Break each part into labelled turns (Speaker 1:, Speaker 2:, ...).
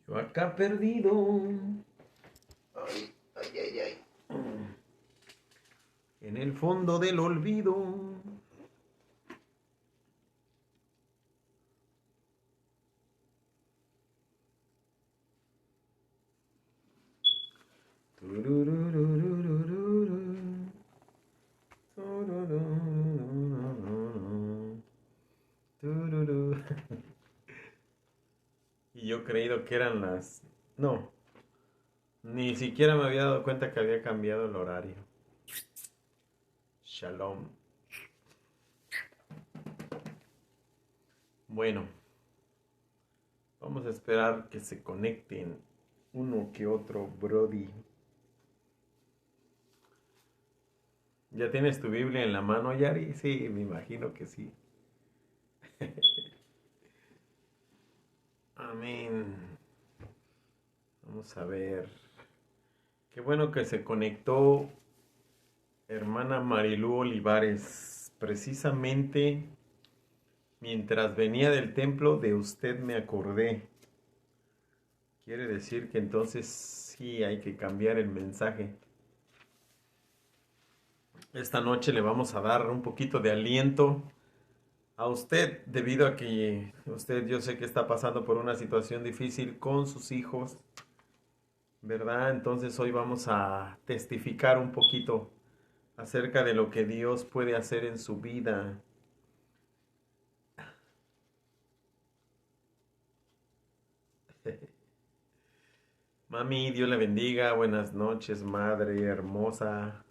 Speaker 1: Yo acá perdido. Ay, ay, ay, ay. En el fondo del olvido. Y yo creído que eran las... No, ni siquiera me había dado cuenta que había cambiado el horario. Shalom. Bueno, vamos a esperar que se conecten uno que otro, Brody. ¿Ya tienes tu Biblia en la mano, Yari? Sí, me imagino que sí. Amén. Vamos a ver. Qué bueno que se conectó hermana Marilú Olivares. Precisamente mientras venía del templo de usted me acordé. Quiere decir que entonces sí hay que cambiar el mensaje. Esta noche le vamos a dar un poquito de aliento a usted debido a que usted yo sé que está pasando por una situación difícil con sus hijos, ¿verdad? Entonces hoy vamos a testificar un poquito acerca de lo que Dios puede hacer en su vida. Mami, Dios le bendiga, buenas noches, madre hermosa,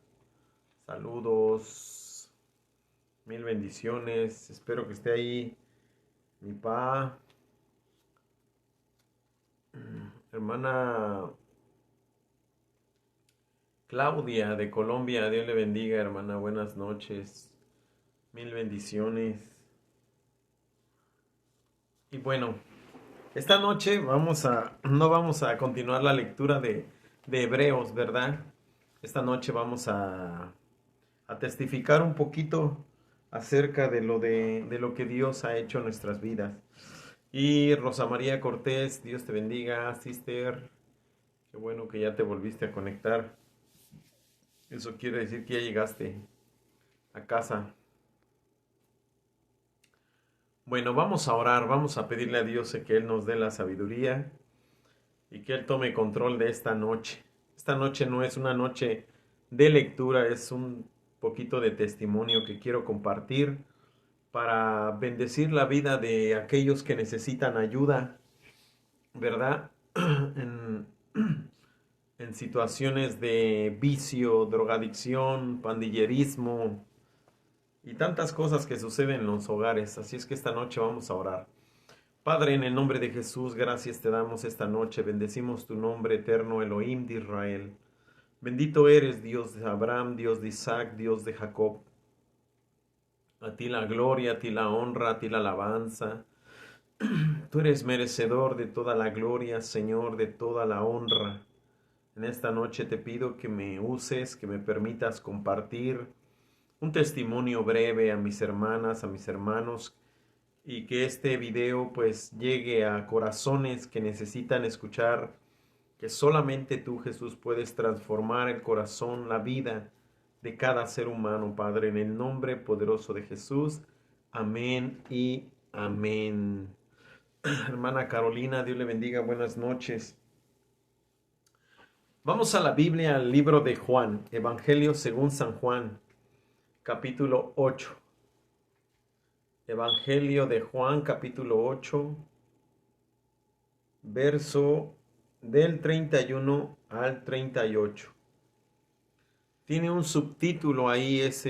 Speaker 1: saludos, mil bendiciones, espero que esté ahí mi pa, hermana Claudia de Colombia, Dios le bendiga, hermana, buenas noches, mil bendiciones. Y bueno, esta noche no vamos a continuar la lectura de Hebreos, ¿verdad? Esta noche vamos a testificar un poquito acerca de lo que Dios ha hecho en nuestras vidas. Y Rosa María Cortés, Dios te bendiga, sister. Qué bueno que ya te volviste a conectar. Eso quiere decir que ya llegaste a casa. Bueno, vamos a orar, vamos a pedirle a Dios que Él nos dé la sabiduría y que Él tome control de esta noche. Esta noche no es una noche de lectura, es un poquito de testimonio que quiero compartir para bendecir la vida de aquellos que necesitan ayuda, ¿verdad? En, en situaciones de vicio, drogadicción, pandillerismo y tantas cosas que suceden en los hogares. Así es que esta noche vamos a orar. Padre, en el nombre de Jesús, gracias te damos esta noche. Bendecimos tu nombre eterno, Elohim de Israel. Bendito eres, Dios de Abraham, Dios de Isaac, Dios de Jacob. A ti la gloria, a ti la honra, a ti la alabanza. Tú eres merecedor de toda la gloria, Señor, de toda la honra. En esta noche te pido que me uses, que me permitas compartir un testimonio breve a mis hermanas, a mis hermanos, y que este video pues llegue a corazones que necesitan escuchar que solamente tú, Jesús, puedes transformar el corazón, la vida de cada ser humano, Padre, en el nombre poderoso de Jesús. Amén y amén. Hermana Carolina, Dios le bendiga, buenas noches. Vamos a la Biblia, al libro de Juan, Evangelio según San Juan, capítulo 8. Evangelio de Juan, capítulo 8, verso del 31 al 38. Tiene un subtítulo ahí, esos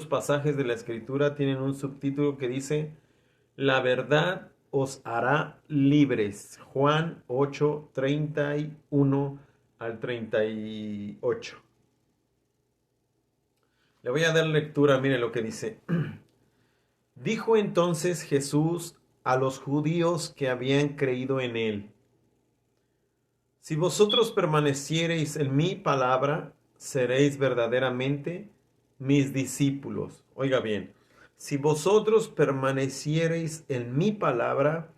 Speaker 1: pasajes de la Escritura tienen un subtítulo que dice, La verdad os hará libres. Juan 8, 31 al 38. Le voy a dar lectura, mire lo que dice. Dijo entonces Jesús a los judíos que habían creído en él, si vosotros permaneciereis en mi palabra, seréis verdaderamente mis discípulos. Oiga bien, si vosotros permaneciereis en mi palabra,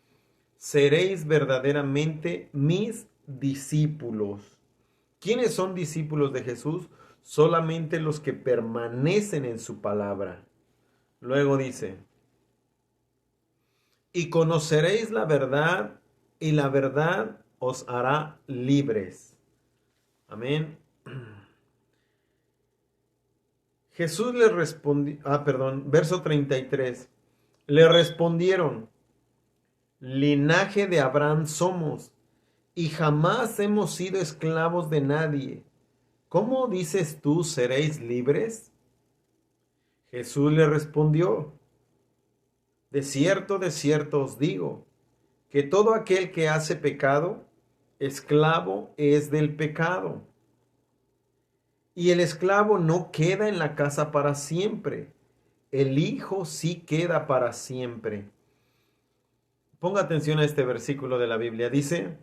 Speaker 1: seréis verdaderamente mis discípulos. ¿Quiénes son discípulos de Jesús? Solamente los que permanecen en su palabra. Luego dice, y conoceréis la verdad, y la verdad os hará libres. Amén. Jesús le respondió, verso 33. Le respondieron, linaje de Abraham somos, y jamás hemos sido esclavos de nadie. ¿Cómo dices tú, seréis libres? Jesús le respondió, de cierto os digo, que todo aquel que hace pecado, esclavo es del pecado. Y el esclavo no queda en la casa para siempre, el Hijo sí queda para siempre. Ponga atención a este versículo de la Biblia. Dice,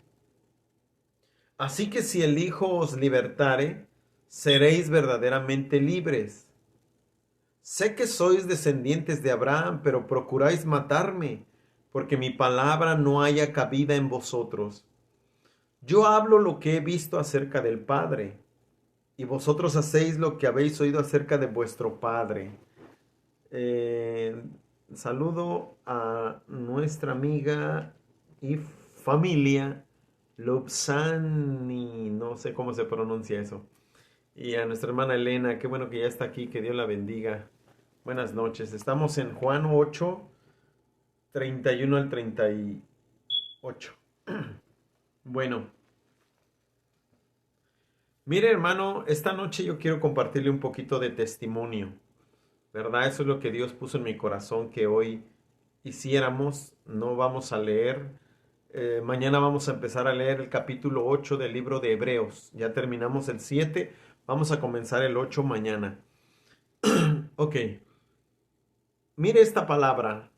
Speaker 1: así que si el Hijo os libertare, seréis verdaderamente libres. Sé que sois descendientes de Abraham, pero procuráis matarme, porque mi palabra no haya cabida en vosotros. Yo hablo lo que he visto acerca del Padre, y vosotros hacéis lo que habéis oído acerca de vuestro padre. Saludo a nuestra amiga y familia Lobsani, no sé cómo se pronuncia eso. Y a nuestra hermana Elena, qué bueno que ya está aquí, que Dios la bendiga. Buenas noches. Estamos en Juan 8, 31 al 38. Bueno. Mire, hermano, esta noche yo quiero compartirle un poquito de testimonio, ¿verdad? Eso es lo que Dios puso en mi corazón que hoy hiciéramos. No vamos a leer. Mañana vamos a empezar a leer el capítulo 8 del libro de Hebreos. Ya terminamos el 7. Vamos a comenzar el 8 mañana. Ok. Mire esta palabra.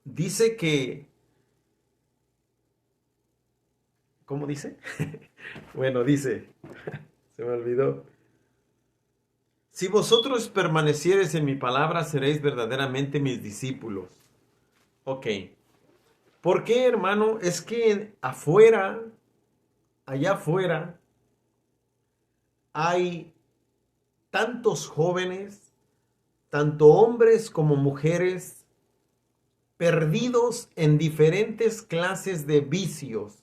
Speaker 1: Dice que... ¿Cómo dice? Bueno, dice, se me olvidó. Si vosotros permaneciereis en mi palabra, seréis verdaderamente mis discípulos. Ok. ¿Por qué, hermano? Es que afuera, allá afuera, hay tantos jóvenes, tanto hombres como mujeres, perdidos en diferentes clases de vicios,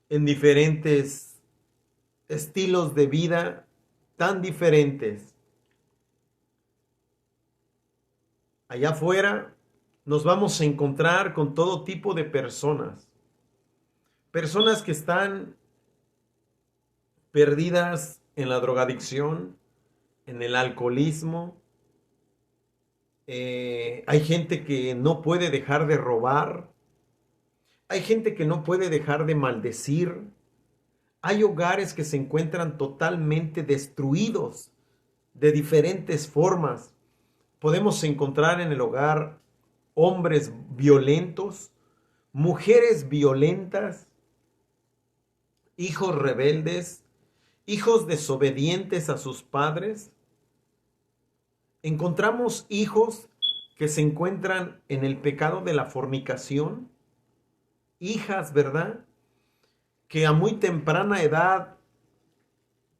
Speaker 1: en diferentes estilos de vida tan diferentes. Allá afuera nos vamos a encontrar con todo tipo de personas. Personas que están perdidas en la drogadicción, en el alcoholismo. Hay gente que no puede dejar de robar. Hay gente que no puede dejar de maldecir. Hay hogares que se encuentran totalmente destruidos de diferentes formas. Podemos encontrar en el hogar hombres violentos, mujeres violentas, hijos rebeldes, hijos desobedientes a sus padres. Encontramos hijos que se encuentran en el pecado de la fornicación, hijas, ¿verdad?, que a muy temprana edad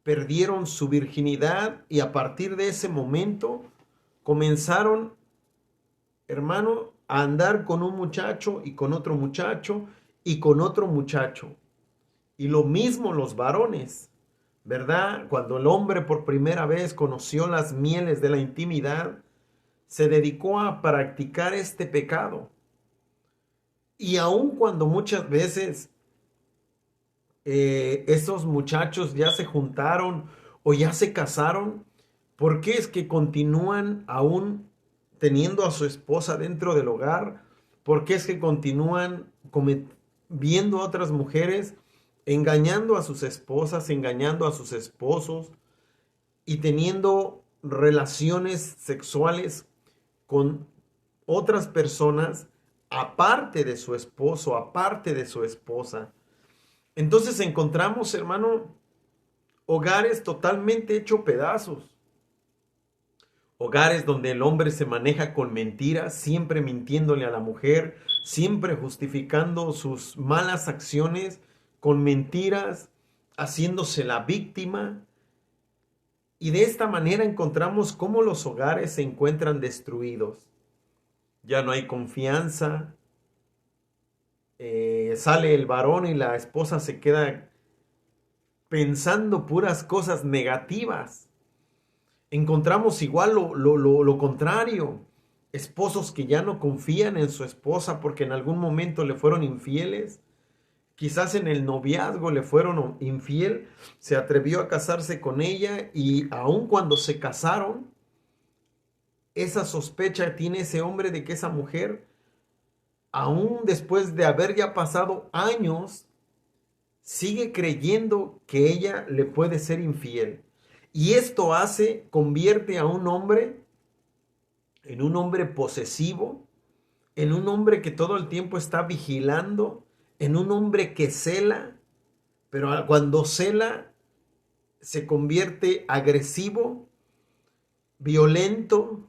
Speaker 1: perdieron su virginidad y a partir de ese momento comenzaron, hermano, a andar con un muchacho y con otro muchacho y con otro muchacho. Y lo mismo los varones, ¿verdad? Cuando el hombre por primera vez conoció las mieles de la intimidad, se dedicó a practicar este pecado. Y aun cuando muchas veces esos muchachos ya se juntaron o ya se casaron, ¿por qué es que continúan aún teniendo a su esposa dentro del hogar? ¿Por qué es que continúan viendo a otras mujeres, engañando a sus esposas, engañando a sus esposos y teniendo relaciones sexuales con otras personas aparte de su esposo, aparte de su esposa? Entonces encontramos, hermano, hogares totalmente hechos pedazos. Hogares donde el hombre se maneja con mentiras, siempre mintiéndole a la mujer, siempre justificando sus malas acciones con mentiras, haciéndose la víctima. Y de esta manera encontramos cómo los hogares se encuentran destruidos. Ya no hay confianza. Sale el varón y la esposa se queda pensando puras cosas negativas. Encontramos igual lo contrario. Esposos que ya no confían en su esposa porque en algún momento le fueron infieles. Quizás en el noviazgo le fueron infiel. Se atrevió a casarse con ella y aun cuando se casaron, esa sospecha tiene ese hombre de que esa mujer, aún después de haber ya pasado años, sigue creyendo que ella le puede ser infiel. Y esto convierte a un hombre en un hombre posesivo, en un hombre que todo el tiempo está vigilando, en un hombre que cela, pero cuando cela se convierte agresivo, violento,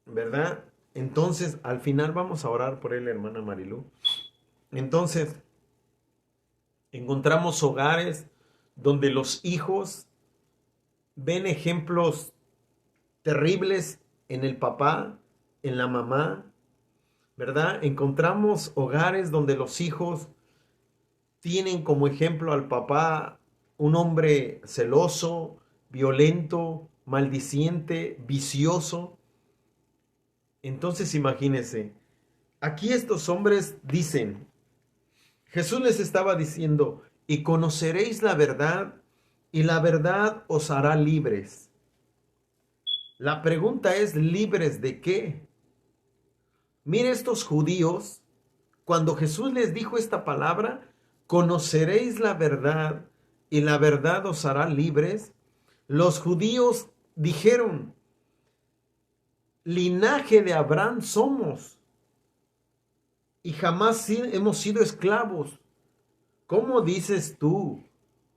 Speaker 1: ¿verdad? Entonces, al final vamos a orar por él, hermana Marilú. Entonces, encontramos hogares donde los hijos ven ejemplos terribles en el papá, en la mamá, ¿verdad? Encontramos hogares donde los hijos tienen como ejemplo al papá un hombre celoso, violento, maldiciente, vicioso. Entonces imagínense, aquí estos hombres dicen, Jesús les estaba diciendo, y conoceréis la verdad, y la verdad os hará libres. La pregunta es, ¿libres de qué? Mire, estos judíos, cuando Jesús les dijo esta palabra, conoceréis la verdad y la verdad os hará libres. Los judíos dijeron, linaje de Abraham somos y jamás hemos sido esclavos. ¿Cómo dices tú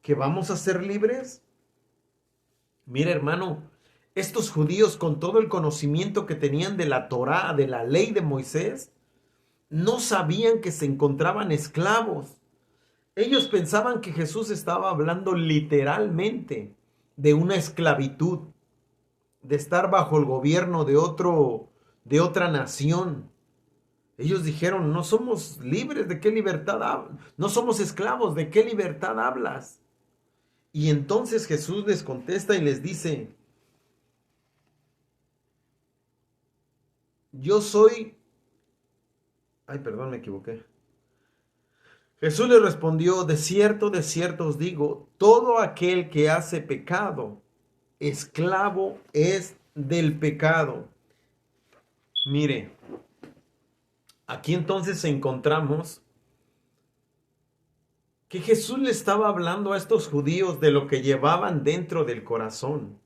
Speaker 1: que vamos a ser libres? Mira, hermano, estos judíos con todo el conocimiento que tenían de la Torá, de la ley de Moisés, no sabían que se encontraban esclavos. Ellos pensaban que Jesús estaba hablando literalmente de una esclavitud, de estar bajo el gobierno de otra nación. Ellos dijeron, no somos libres, ¿de qué libertad hablas? No somos esclavos, ¿de qué libertad hablas? Y entonces Jesús les contesta y les dice, yo soy... Ay, perdón, me equivoqué. Jesús les respondió, de cierto os digo, todo aquel que hace pecado, esclavo es del pecado. Mire, aquí entonces encontramos que Jesús le estaba hablando a estos judíos de lo que llevaban dentro del corazón.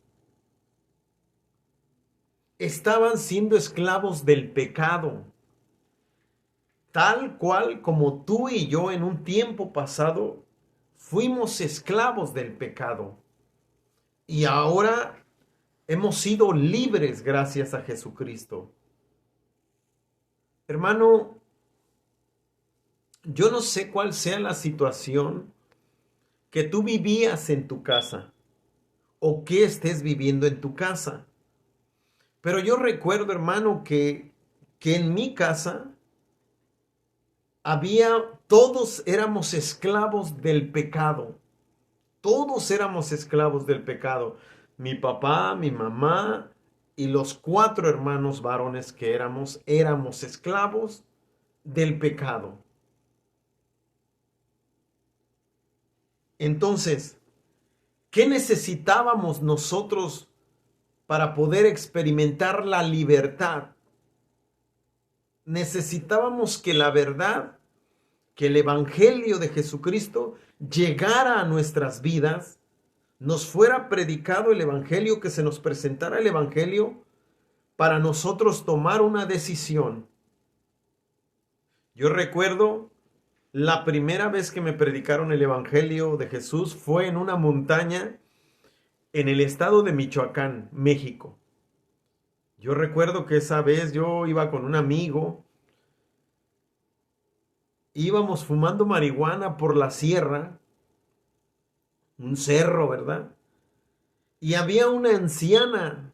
Speaker 1: Estaban siendo esclavos del pecado, tal cual como tú y yo en un tiempo pasado fuimos esclavos del pecado. Y ahora hemos sido libres gracias a Jesucristo. Hermano, yo no sé cuál sea la situación que tú vivías en tu casa o que estés viviendo en tu casa. Pero yo recuerdo, hermano, que en mi casa todos éramos esclavos del pecado. Todos éramos esclavos del pecado. Mi papá, mi mamá y los 4 hermanos varones que éramos esclavos del pecado. Entonces, ¿qué necesitábamos nosotros para poder experimentar la libertad? Necesitábamos que la verdad, que el Evangelio de Jesucristo llegara a nuestras vidas, nos fuera predicado el Evangelio, que se nos presentara el Evangelio para nosotros tomar una decisión. Yo recuerdo la primera vez que me predicaron el Evangelio de Jesús fue en una montaña en el estado de Michoacán, México. Yo recuerdo que esa vez yo iba con un amigo, íbamos fumando marihuana por la sierra, un cerro, ¿verdad? Y había una anciana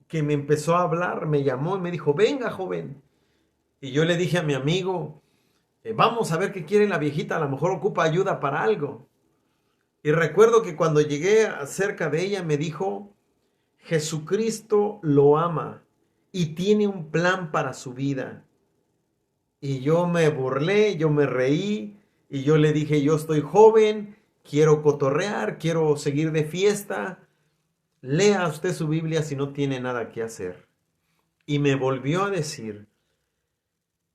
Speaker 1: que me empezó a hablar, me llamó y me dijo, venga, joven. Y yo le dije a mi amigo, vamos a ver qué quiere la viejita, a lo mejor ocupa ayuda para algo. Y recuerdo que cuando llegué cerca de ella me dijo, Jesucristo lo ama y tiene un plan para su vida. Y yo me burlé, yo me reí y yo le dije, yo estoy joven, quiero cotorrear, quiero seguir de fiesta. Lea usted su Biblia si no tiene nada que hacer. Y me volvió a decir,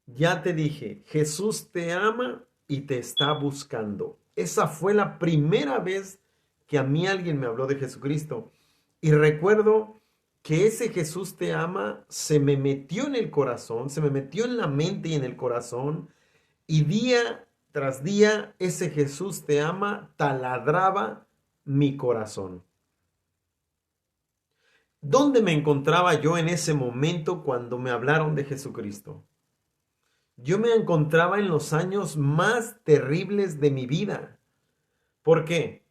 Speaker 1: ya te dije, Jesús te ama y te está buscando. Esa fue la primera vez que a mí alguien me habló de Jesucristo. Y recuerdo que ese Jesús te ama se me metió en el corazón, se me metió en la mente y en el corazón. Y día tras día ese Jesús te ama taladraba mi corazón. ¿Dónde me encontraba yo en ese momento cuando me hablaron de Jesucristo? Yo me encontraba en los años más terribles de mi vida. ¿Por qué?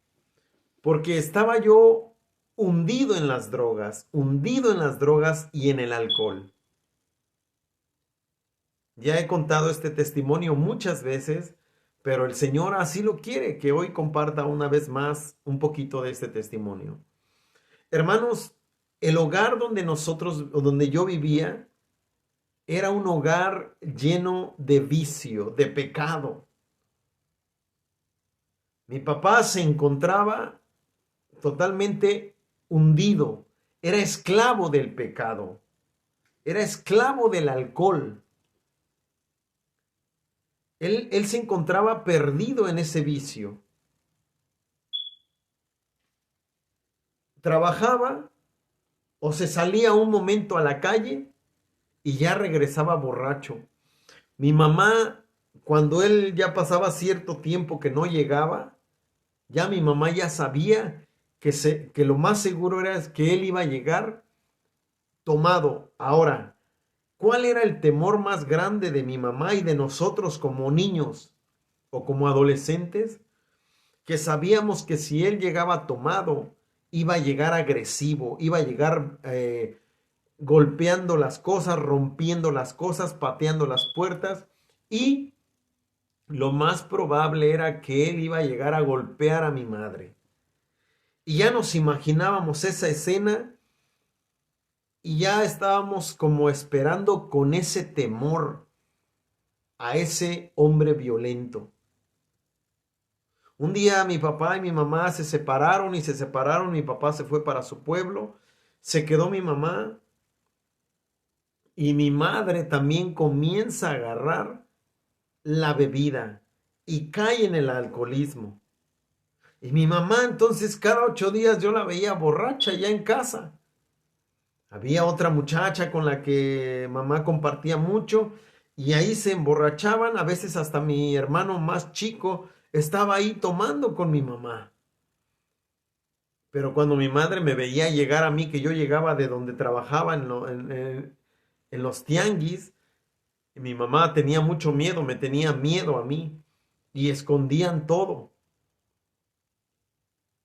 Speaker 1: Porque estaba yo hundido en las drogas y en el alcohol. Ya he contado este testimonio muchas veces, pero el Señor así lo quiere, que hoy comparta una vez más un poquito de este testimonio. Hermanos, el hogar donde yo vivía, era un hogar lleno de vicio, de pecado. Mi papá se encontraba totalmente hundido, era esclavo del pecado, era esclavo del alcohol. Él se encontraba perdido en ese vicio. Trabajaba o se salía un momento a la calle y ya regresaba borracho. Mi mamá, cuando él ya pasaba cierto tiempo que no llegaba, ya mi mamá ya sabía que lo más seguro era que él iba a llegar tomado. Ahora, ¿cuál era el temor más grande de mi mamá y de nosotros como niños o como adolescentes? Que sabíamos que si él llegaba tomado, iba a llegar agresivo, iba a llegar golpeando las cosas, rompiendo las cosas, pateando las puertas y lo más probable era que él iba a llegar a golpear a mi madre. Y ya nos imaginábamos esa escena y ya estábamos como esperando con ese temor a ese hombre violento. Un día mi papá y mi mamá se separaron, mi papá se fue para su pueblo, se quedó mi mamá y mi madre también comienza a agarrar la bebida y cae en el alcoholismo. Y mi mamá entonces cada 8 días yo la veía borracha ya en casa. Había otra muchacha con la que mamá compartía mucho y ahí se emborrachaban, a veces hasta mi hermano más chico estaba ahí tomando con mi mamá. Pero cuando mi madre me veía llegar a mí, que yo llegaba de donde trabajaba en los tianguis, mi mamá tenía mucho miedo, me tenía miedo a mí y escondían todo.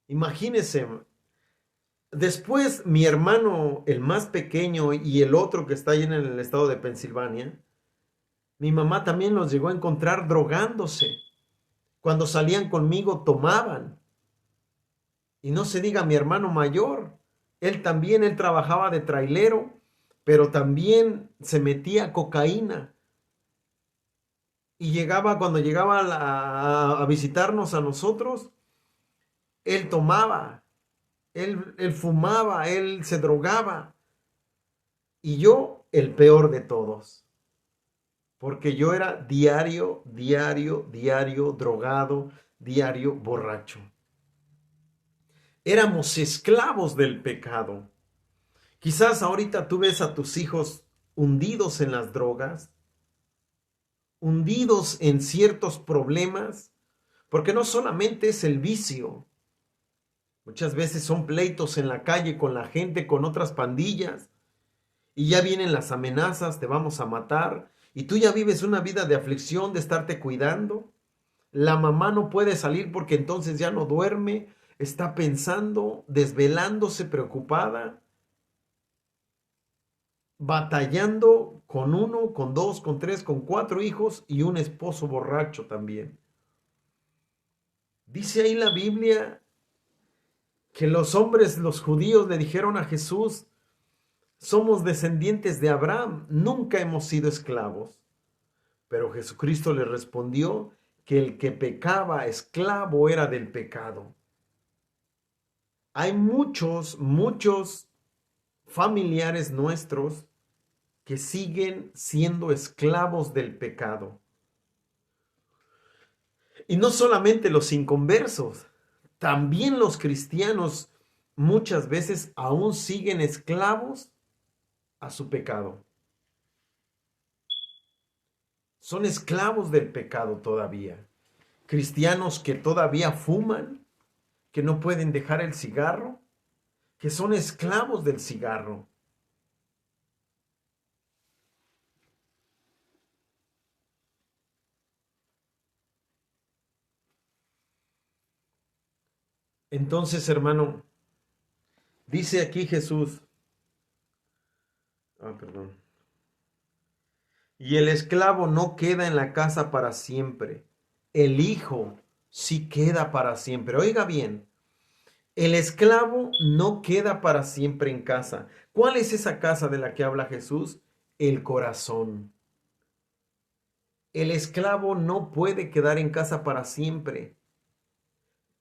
Speaker 1: Imagínense, después mi hermano, el más pequeño y el otro que está ahí en el estado de Pensilvania, mi mamá también los llegó a encontrar drogándose. Cuando salían conmigo tomaban. Y no se diga mi hermano mayor, él trabajaba de trailero, pero también se metía cocaína. Y cuando llegaba a visitarnos a nosotros, él tomaba, él fumaba, él se drogaba. Y yo, el peor de todos. Porque yo era diario drogado, diario borracho. Éramos esclavos del pecado. Quizás ahorita tú ves a tus hijos hundidos en las drogas, hundidos en ciertos problemas, porque no solamente es el vicio. Muchas veces son pleitos en la calle con la gente, con otras pandillas. y ya vienen las amenazas, te vamos a matar, y tú ya vives una vida de aflicción, de estarte cuidando. La mamá no puede salir porque entonces ya no duerme, está pensando, desvelándose, preocupada, batallando con uno, con dos, con tres, con cuatro hijos y un esposo borracho también. Dice ahí la Biblia que los hombres, los judíos, le dijeron a Jesús: somos descendientes de Abraham, nunca hemos sido esclavos. Pero Jesucristo le respondió que el que pecaba esclavo era del pecado. Hay muchos familiares nuestros que siguen siendo esclavos del pecado. Y no solamente los inconversos, también los cristianos muchas veces aún siguen esclavos a su pecado. Son esclavos del pecado todavía. Cristianos que todavía fuman, que no pueden dejar el cigarro, que son esclavos del cigarro. Entonces, hermano, dice aquí Jesús, perdón, y el esclavo no queda en la casa para siempre, el hijo sí queda para siempre. Oiga bien, el esclavo no queda para siempre en casa. ¿Cuál es esa casa de la que habla Jesús? El corazón. El esclavo no puede quedar en casa para siempre,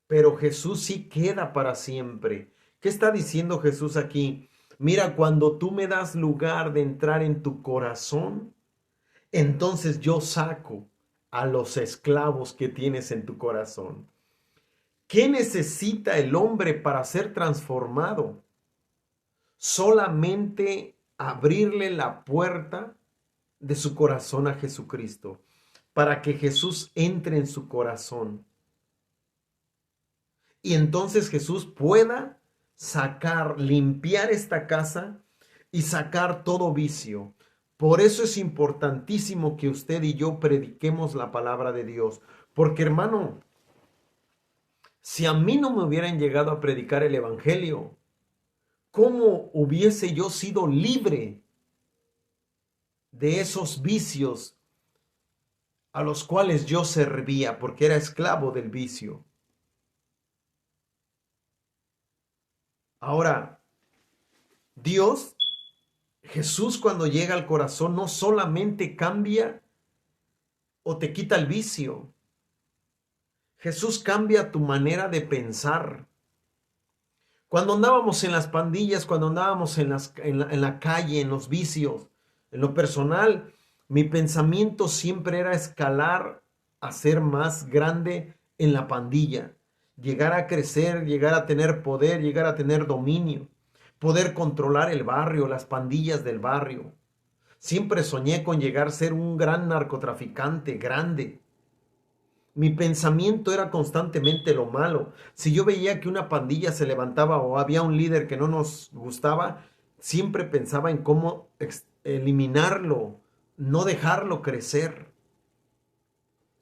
Speaker 1: pero Jesús sí queda para siempre. ¿Qué está diciendo Jesús aquí? Mira, cuando tú me das lugar de entrar en tu corazón, entonces yo saco a los esclavos que tienes en tu corazón. ¿Qué necesita el hombre para ser transformado? Solamente abrirle la puerta de su corazón a Jesucristo, para que Jesús entre en su corazón. Y entonces Jesús pueda sacar, limpiar esta casa y sacar todo vicio. Por eso es importantísimo que usted y yo prediquemos la palabra de Dios. Porque, hermano, si a mí no me hubieran llegado a predicar el Evangelio, ¿cómo hubiese yo sido libre de esos vicios a los cuales yo servía? Porque era esclavo del vicio. Ahora, Dios, Jesús, cuando llega al corazón, no solamente cambia o te quita el vicio. Jesús cambia tu manera de pensar. Cuando andábamos en las pandillas, cuando andábamos en la calle, en los vicios, en lo personal, mi pensamiento siempre era escalar a ser más grande en la pandilla, llegar a crecer, llegar a tener poder, llegar a tener dominio, poder controlar el barrio, las pandillas del barrio. Siempre soñé con llegar a ser un gran narcotraficante, grande. Mi pensamiento era constantemente lo malo. Si yo veía que una pandilla se levantaba o había un líder que no nos gustaba, siempre pensaba en cómo eliminarlo, no dejarlo crecer.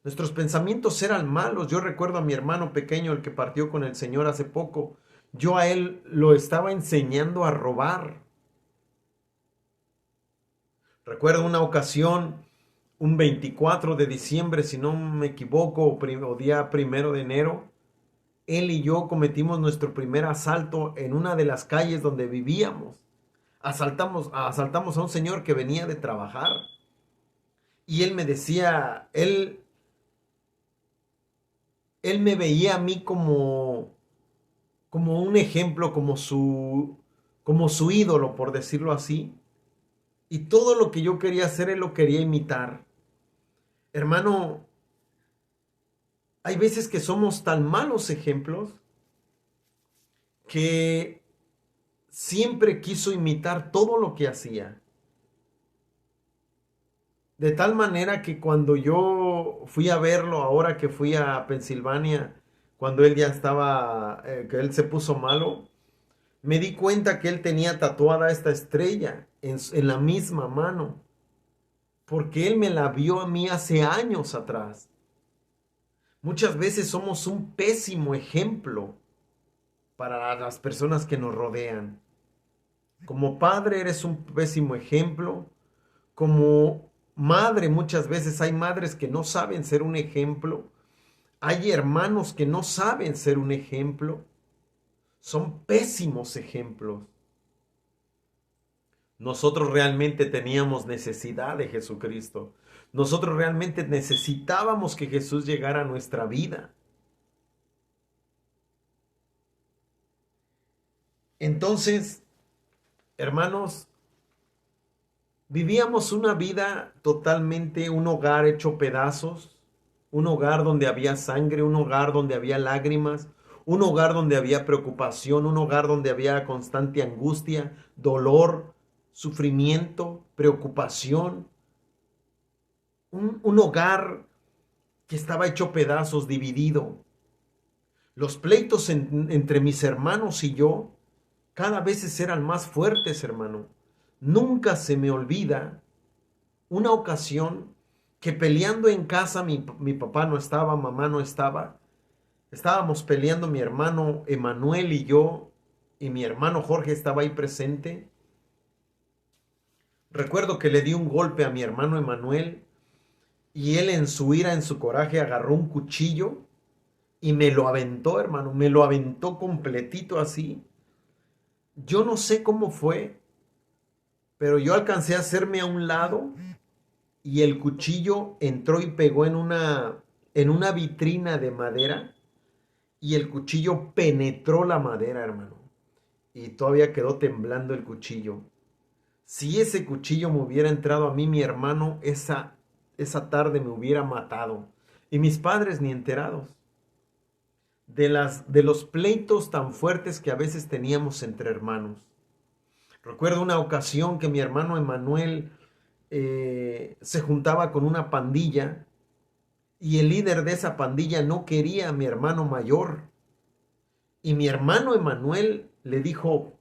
Speaker 1: Nuestros pensamientos eran malos. Yo recuerdo a mi hermano pequeño, el que partió con el Señor hace poco. Yo a él lo estaba enseñando a robar. Recuerdo una ocasión, un 24 de diciembre, si no me equivoco, o día 1 de enero, él y yo cometimos nuestro primer asalto en una de las calles donde vivíamos. Asaltamos a un señor que venía de trabajar. Y él me decía, él me veía a mí como un ejemplo, como su ídolo, por decirlo así. Y todo lo que yo quería hacer, él lo quería imitar. Hermano, hay veces que somos tan malos ejemplos que siempre quiso imitar todo lo que hacía. De tal manera que cuando yo fui a verlo, ahora que fui a Pensilvania, cuando él ya que él se puso malo, me di cuenta que él tenía tatuada esta estrella. en la misma mano, porque Él me la vio a mí hace años atrás. Muchas veces somos un pésimo ejemplo para las personas que nos rodean. Como padre eres un pésimo ejemplo. Como madre muchas veces hay madres que no saben ser un ejemplo. Hay hermanos que no saben ser un ejemplo. Son pésimos ejemplos. Nosotros realmente teníamos necesidad de Jesucristo. Nosotros realmente necesitábamos que Jesús llegara a nuestra vida. Entonces, hermanos, vivíamos una vida totalmente, un hogar hecho pedazos, un hogar donde había sangre, un hogar donde había lágrimas, un hogar donde había preocupación, un hogar donde había constante angustia, dolor, sufrimiento, preocupación. Un hogar que estaba hecho pedazos, dividido. Los pleitos entre mis hermanos y yo cada vez eran más fuertes, hermano. Nunca se me olvida una ocasión que peleando en casa, mi papá no estaba, mamá no estaba. Estábamos peleando mi hermano Emanuel y yo, y mi hermano Jorge estaba ahí presente. Recuerdo que le di un golpe a mi hermano Emanuel y él en su ira, en su coraje, agarró un cuchillo y me lo aventó, hermano, me lo aventó completito así. Yo no sé cómo fue, pero yo alcancé a hacerme a un lado y el cuchillo entró y pegó en una vitrina de madera y el cuchillo penetró la madera, hermano. Y todavía quedó temblando el cuchillo. Si ese cuchillo me hubiera entrado a mí, mi hermano, esa tarde me hubiera matado. Y mis padres ni enterados. De los pleitos tan fuertes que a veces teníamos entre hermanos. Recuerdo una ocasión que mi hermano Emanuel se juntaba con una pandilla y el líder de esa pandilla no quería a mi hermano mayor. Y mi hermano Emanuel le dijo,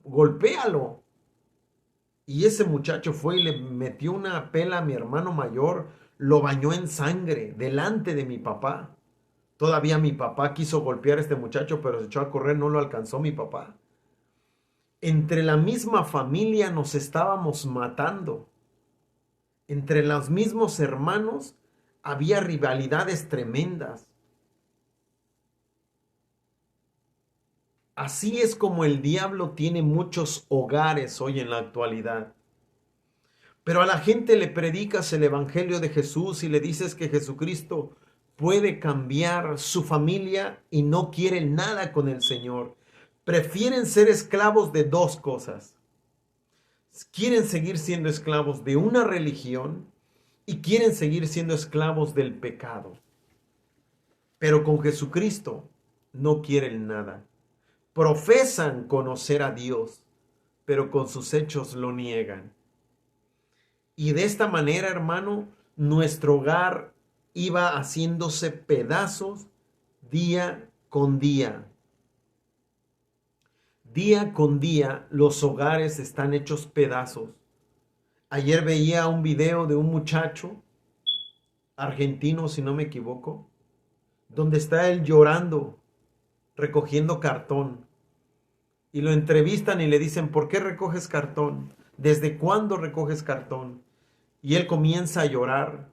Speaker 1: golpéalo. Y ese muchacho fue y le metió una pela a mi hermano mayor, lo bañó en sangre delante de mi papá. Todavía mi papá quiso golpear a este muchacho, pero se echó a correr, no lo alcanzó mi papá. Entre la misma familia nos estábamos matando. Entre los mismos hermanos había rivalidades tremendas. Así es como el diablo tiene muchos hogares hoy en la actualidad. Pero a la gente le predicas el evangelio de Jesús y le dices que Jesucristo puede cambiar su familia y no quieren nada con el Señor. Prefieren ser esclavos de dos cosas. Quieren seguir siendo esclavos de una religión y quieren seguir siendo esclavos del pecado. Pero con Jesucristo no quieren nada. Profesan conocer a Dios, pero con sus hechos lo niegan. Y de esta manera, hermano, nuestro hogar iba haciéndose pedazos día con día. Día con día los hogares están hechos pedazos. Ayer veía un video de un muchacho argentino, si no me equivoco, donde está él llorando, recogiendo cartón. Y lo entrevistan y le dicen, ¿por qué recoges cartón? ¿Desde cuándo recoges cartón? Y él comienza a llorar.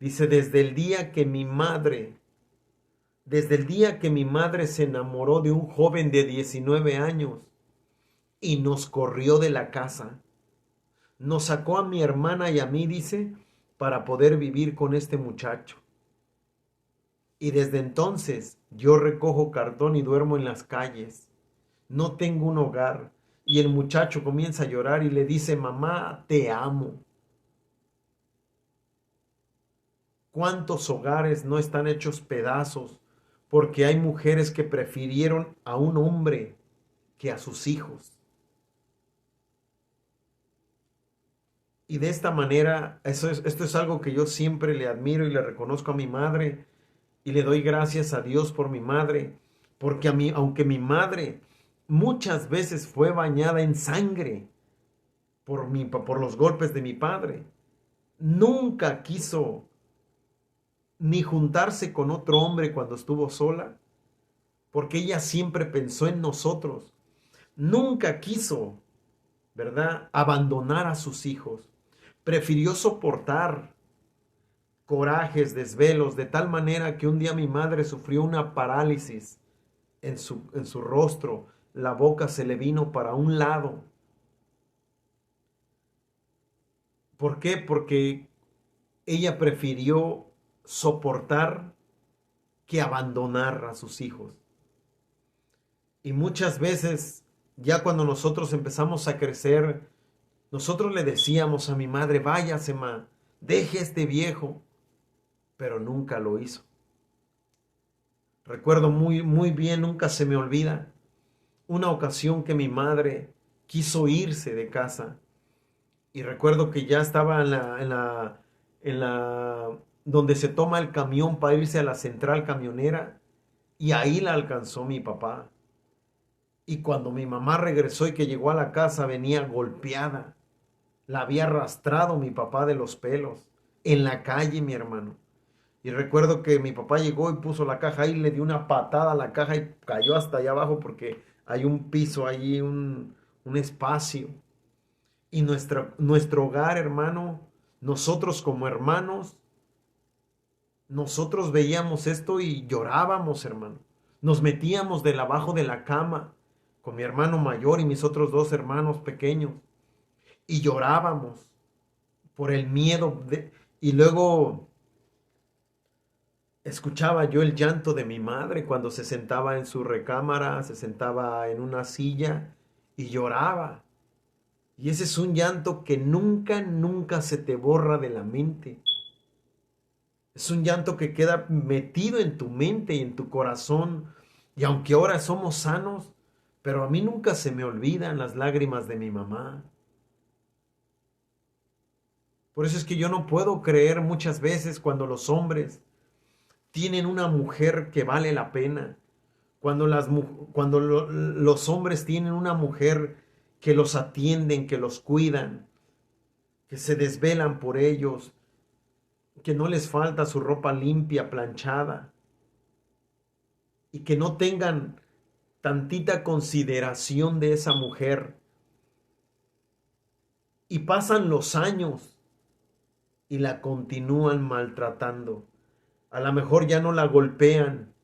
Speaker 1: Dice, desde el día que mi madre se enamoró de un joven de 19 años y nos corrió de la casa. Nos sacó a mi hermana y a mí, dice, para poder vivir con este muchacho. Y desde entonces yo recojo cartón y duermo en las calles. No tengo un hogar. Y el muchacho comienza a llorar y le dice, mamá, te amo. ¿Cuántos hogares no están hechos pedazos porque hay mujeres que prefirieron a un hombre que a sus hijos? Y de esta manera, esto es algo que yo siempre le admiro y le reconozco a mi madre y le doy gracias a Dios por mi madre, porque aunque mi madre muchas veces fue bañada en sangre por los golpes de mi padre. Nunca quiso ni juntarse con otro hombre cuando estuvo sola, porque ella siempre pensó en nosotros. Nunca quiso, ¿verdad?, abandonar a sus hijos. Prefirió soportar corajes, desvelos, de tal manera que un día mi madre sufrió una parálisis en su rostro. La boca se le vino para un lado. ¿Por qué? Porque ella prefirió soportar que abandonar a sus hijos. Y muchas veces, ya cuando nosotros empezamos a crecer, nosotros le decíamos a mi madre, váyase, ma, deje a este viejo, pero nunca lo hizo. Recuerdo muy bien, nunca se me olvida, una ocasión que mi madre quiso irse de casa y recuerdo que ya estaba donde se toma el camión para irse a la central camionera y ahí la alcanzó mi papá. Y cuando mi mamá regresó y que llegó a la casa venía golpeada. La había arrastrado mi papá de los pelos en la calle, mi hermano. Y recuerdo que mi papá llegó y puso la caja ahí, le dio una patada a la caja y cayó hasta allá abajo porque hay un piso allí, un espacio. Y nuestro hogar, hermano, nosotros como hermanos, nosotros veíamos esto y llorábamos, hermano. Nos metíamos del abajo de la cama con mi hermano mayor y mis otros dos hermanos pequeños y llorábamos por el miedo y luego escuchaba yo el llanto de mi madre cuando se sentaba en su recámara, se sentaba en una silla y lloraba. Y ese es un llanto que nunca se te borra de la mente. Es un llanto que queda metido en tu mente y en tu corazón. Y aunque ahora somos sanos, pero a mí nunca se me olvidan las lágrimas de mi mamá. Por eso es que yo no puedo creer muchas veces cuando los hombres tienen una mujer que vale la pena, cuando los hombres tienen una mujer que los atienden, que los cuidan, que se desvelan por ellos, que no les falta su ropa limpia, planchada, y que no tengan tantita consideración de esa mujer. Y pasan los años y la continúan maltratando. A lo mejor ya no la golpean,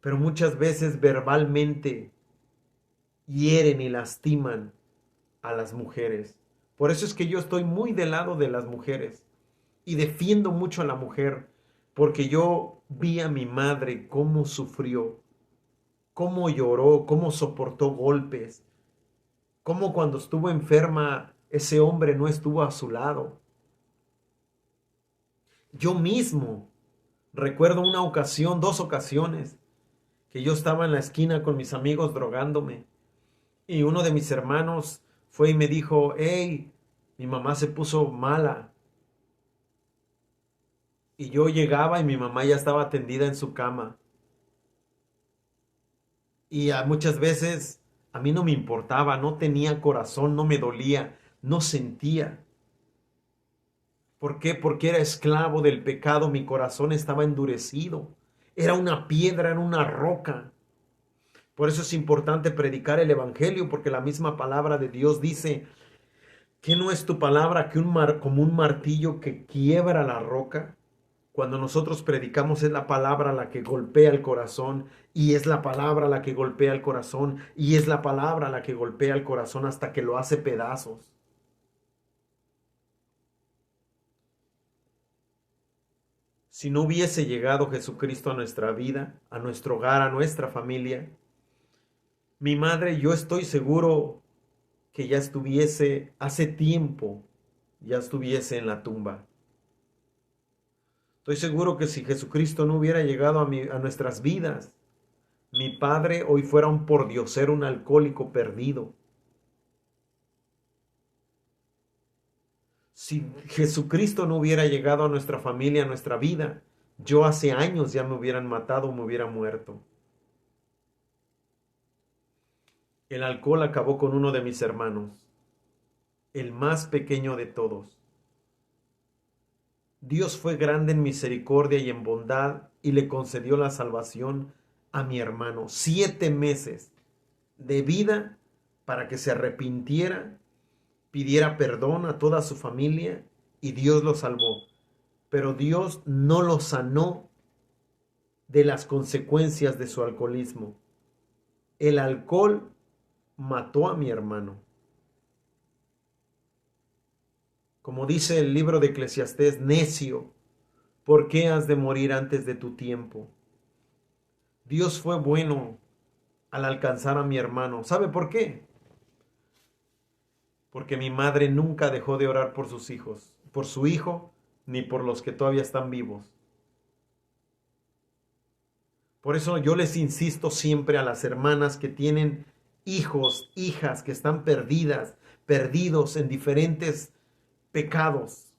Speaker 1: pero muchas veces verbalmente hieren y lastiman a las mujeres. Por eso es que yo estoy muy del lado de las mujeres y defiendo mucho a la mujer, porque yo vi a mi madre cómo sufrió, cómo lloró, cómo soportó golpes, cómo cuando estuvo enferma ese hombre no estuvo a su lado. Yo mismo recuerdo una ocasión, dos ocasiones, que yo estaba en la esquina con mis amigos drogándome y uno de mis hermanos fue y me dijo, hey, mi mamá se puso mala. Y yo llegaba y mi mamá ya estaba tendida en su cama. Y muchas veces a mí no me importaba, no tenía corazón, no me dolía, no sentía. ¿Por qué? Porque era esclavo del pecado, mi corazón estaba endurecido. Era una piedra, era una roca. Por eso es importante predicar el evangelio, porque la misma palabra de Dios dice que no es tu palabra que como un martillo que quiebra la roca. Cuando nosotros predicamos es la palabra la que golpea el corazón y es la palabra la que golpea el corazón y es la palabra la que golpea el corazón hasta que lo hace pedazos. Si no hubiese llegado Jesucristo a nuestra vida, a nuestro hogar, a nuestra familia, mi madre, yo estoy seguro que ya estuviese hace tiempo, ya estuviese en la tumba. Estoy seguro que si Jesucristo no hubiera llegado a nuestras vidas, mi padre hoy fuera un pordiosero, un alcohólico perdido. Si Jesucristo no hubiera llegado a nuestra familia, a nuestra vida, yo hace años ya me hubieran matado o me hubiera muerto. El alcohol acabó con uno de mis hermanos. el más pequeño de todos. Dios fue grande en misericordia y en bondad y le concedió la salvación a mi hermano. 7 meses de vida para que se arrepintiera, pidiera perdón a toda su familia y Dios lo salvó. Pero Dios no lo sanó de las consecuencias de su alcoholismo. El alcohol mató a mi hermano. Como dice el libro de Eclesiastés, necio, ¿por qué has de morir antes de tu tiempo? Dios fue bueno al alcanzar a mi hermano. ¿Sabe por qué? Porque mi madre nunca dejó de orar por sus hijos, por su hijo, ni por los que todavía están vivos. Por eso yo les insisto siempre a las hermanas que tienen hijos, hijas que están perdidos en diferentes pecados.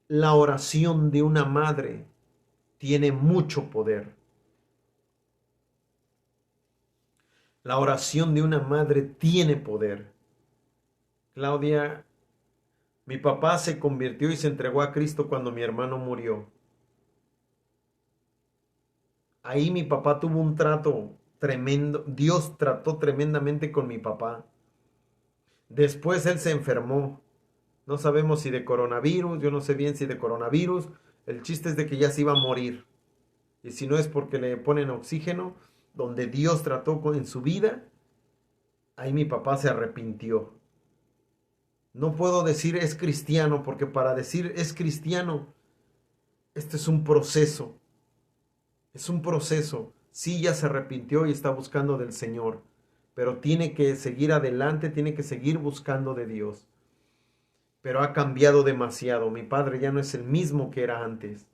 Speaker 1: La oración de una madre tiene mucho poder. La oración de una madre tiene poder. Claudia, mi papá se convirtió y se entregó a Cristo cuando mi hermano murió. Ahí mi papá tuvo un trato tremendo. Dios trató tremendamente con mi papá. Después él se enfermó. No sabemos si de coronavirus, yo no sé bien si de coronavirus. El chiste es de que ya se iba a morir. Y si no es porque le ponen oxígeno, donde Dios trató en su vida, ahí mi papá se arrepintió. No puedo decir es cristiano, porque para decir es cristiano, esto es un proceso. Es un proceso. Sí, ya se arrepintió y está buscando del Señor, pero tiene que seguir adelante, tiene que seguir buscando de Dios. Pero ha cambiado demasiado. Mi padre ya no es el mismo que era antes.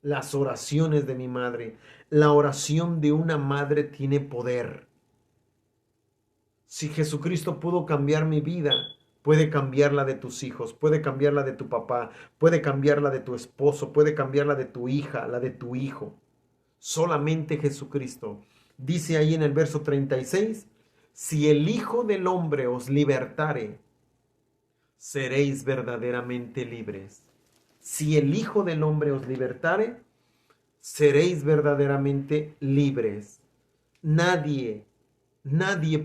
Speaker 1: Las oraciones de mi madre, la oración de una madre tiene poder. Si Jesucristo pudo cambiar mi vida, puede cambiar la de tus hijos, puede cambiar la de tu papá, puede cambiar la de tu esposo, puede cambiar la de tu hija, la de tu hijo. Solamente Jesucristo. Dice ahí en el verso 36, si el Hijo del Hombre os libertare, seréis verdaderamente libres. Si el Hijo del Hombre os libertare, seréis verdaderamente libres. Nadie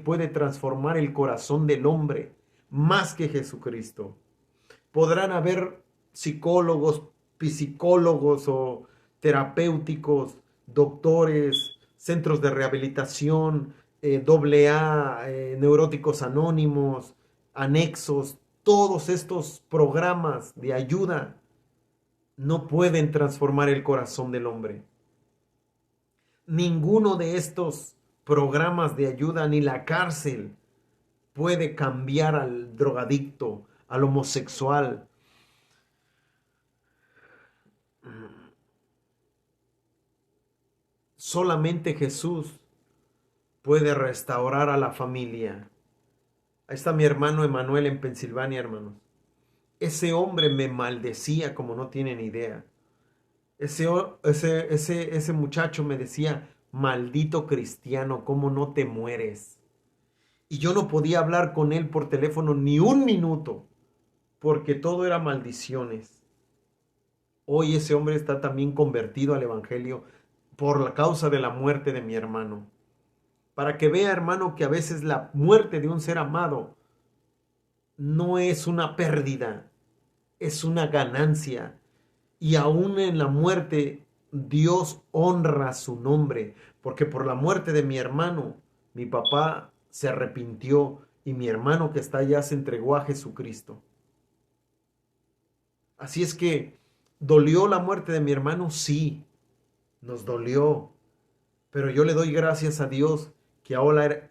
Speaker 1: puede transformar el corazón del hombre más que Jesucristo. Podrán haber psicólogos, psicólogos o terapéuticos, doctores, centros de rehabilitación, AA, neuróticos anónimos, anexos, todos estos programas de ayuda no pueden transformar el corazón del hombre. Ninguno de estos programas de ayuda ni la cárcel puede cambiar al drogadicto, al homosexual. Solamente Jesús puede restaurar a la familia. Ahí está mi hermano Emanuel en Pensilvania, hermanos. Ese hombre me maldecía como no tienen idea. Ese muchacho me decía, maldito cristiano, ¿cómo no te mueres? Y yo no podía hablar con él por teléfono ni un minuto, porque todo era maldiciones. Hoy ese hombre está también convertido al Evangelio por la causa de la muerte de mi hermano. Para que vea, hermano, que a veces la muerte de un ser amado no es una pérdida, es una ganancia. Y aún en la muerte, Dios honra su nombre, porque por la muerte de mi hermano, mi papá se arrepintió y mi hermano que está allá se entregó a Jesucristo. Así es que, ¿dolió la muerte de mi hermano? Sí, nos dolió. Pero yo le doy gracias a Dios que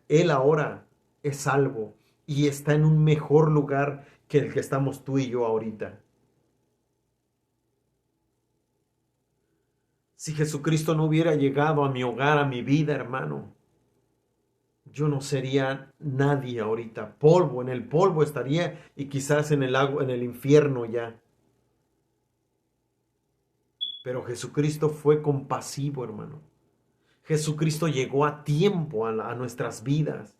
Speaker 1: él ahora es salvo y está en un mejor lugar que el que estamos tú y yo ahorita. Si Jesucristo no hubiera llegado a mi hogar, a mi vida, hermano, yo no sería nadie ahorita. Polvo, en el polvo estaría y quizás en el agua, en el infierno ya. Pero Jesucristo fue compasivo, hermano. Jesucristo llegó a tiempo a nuestras vidas.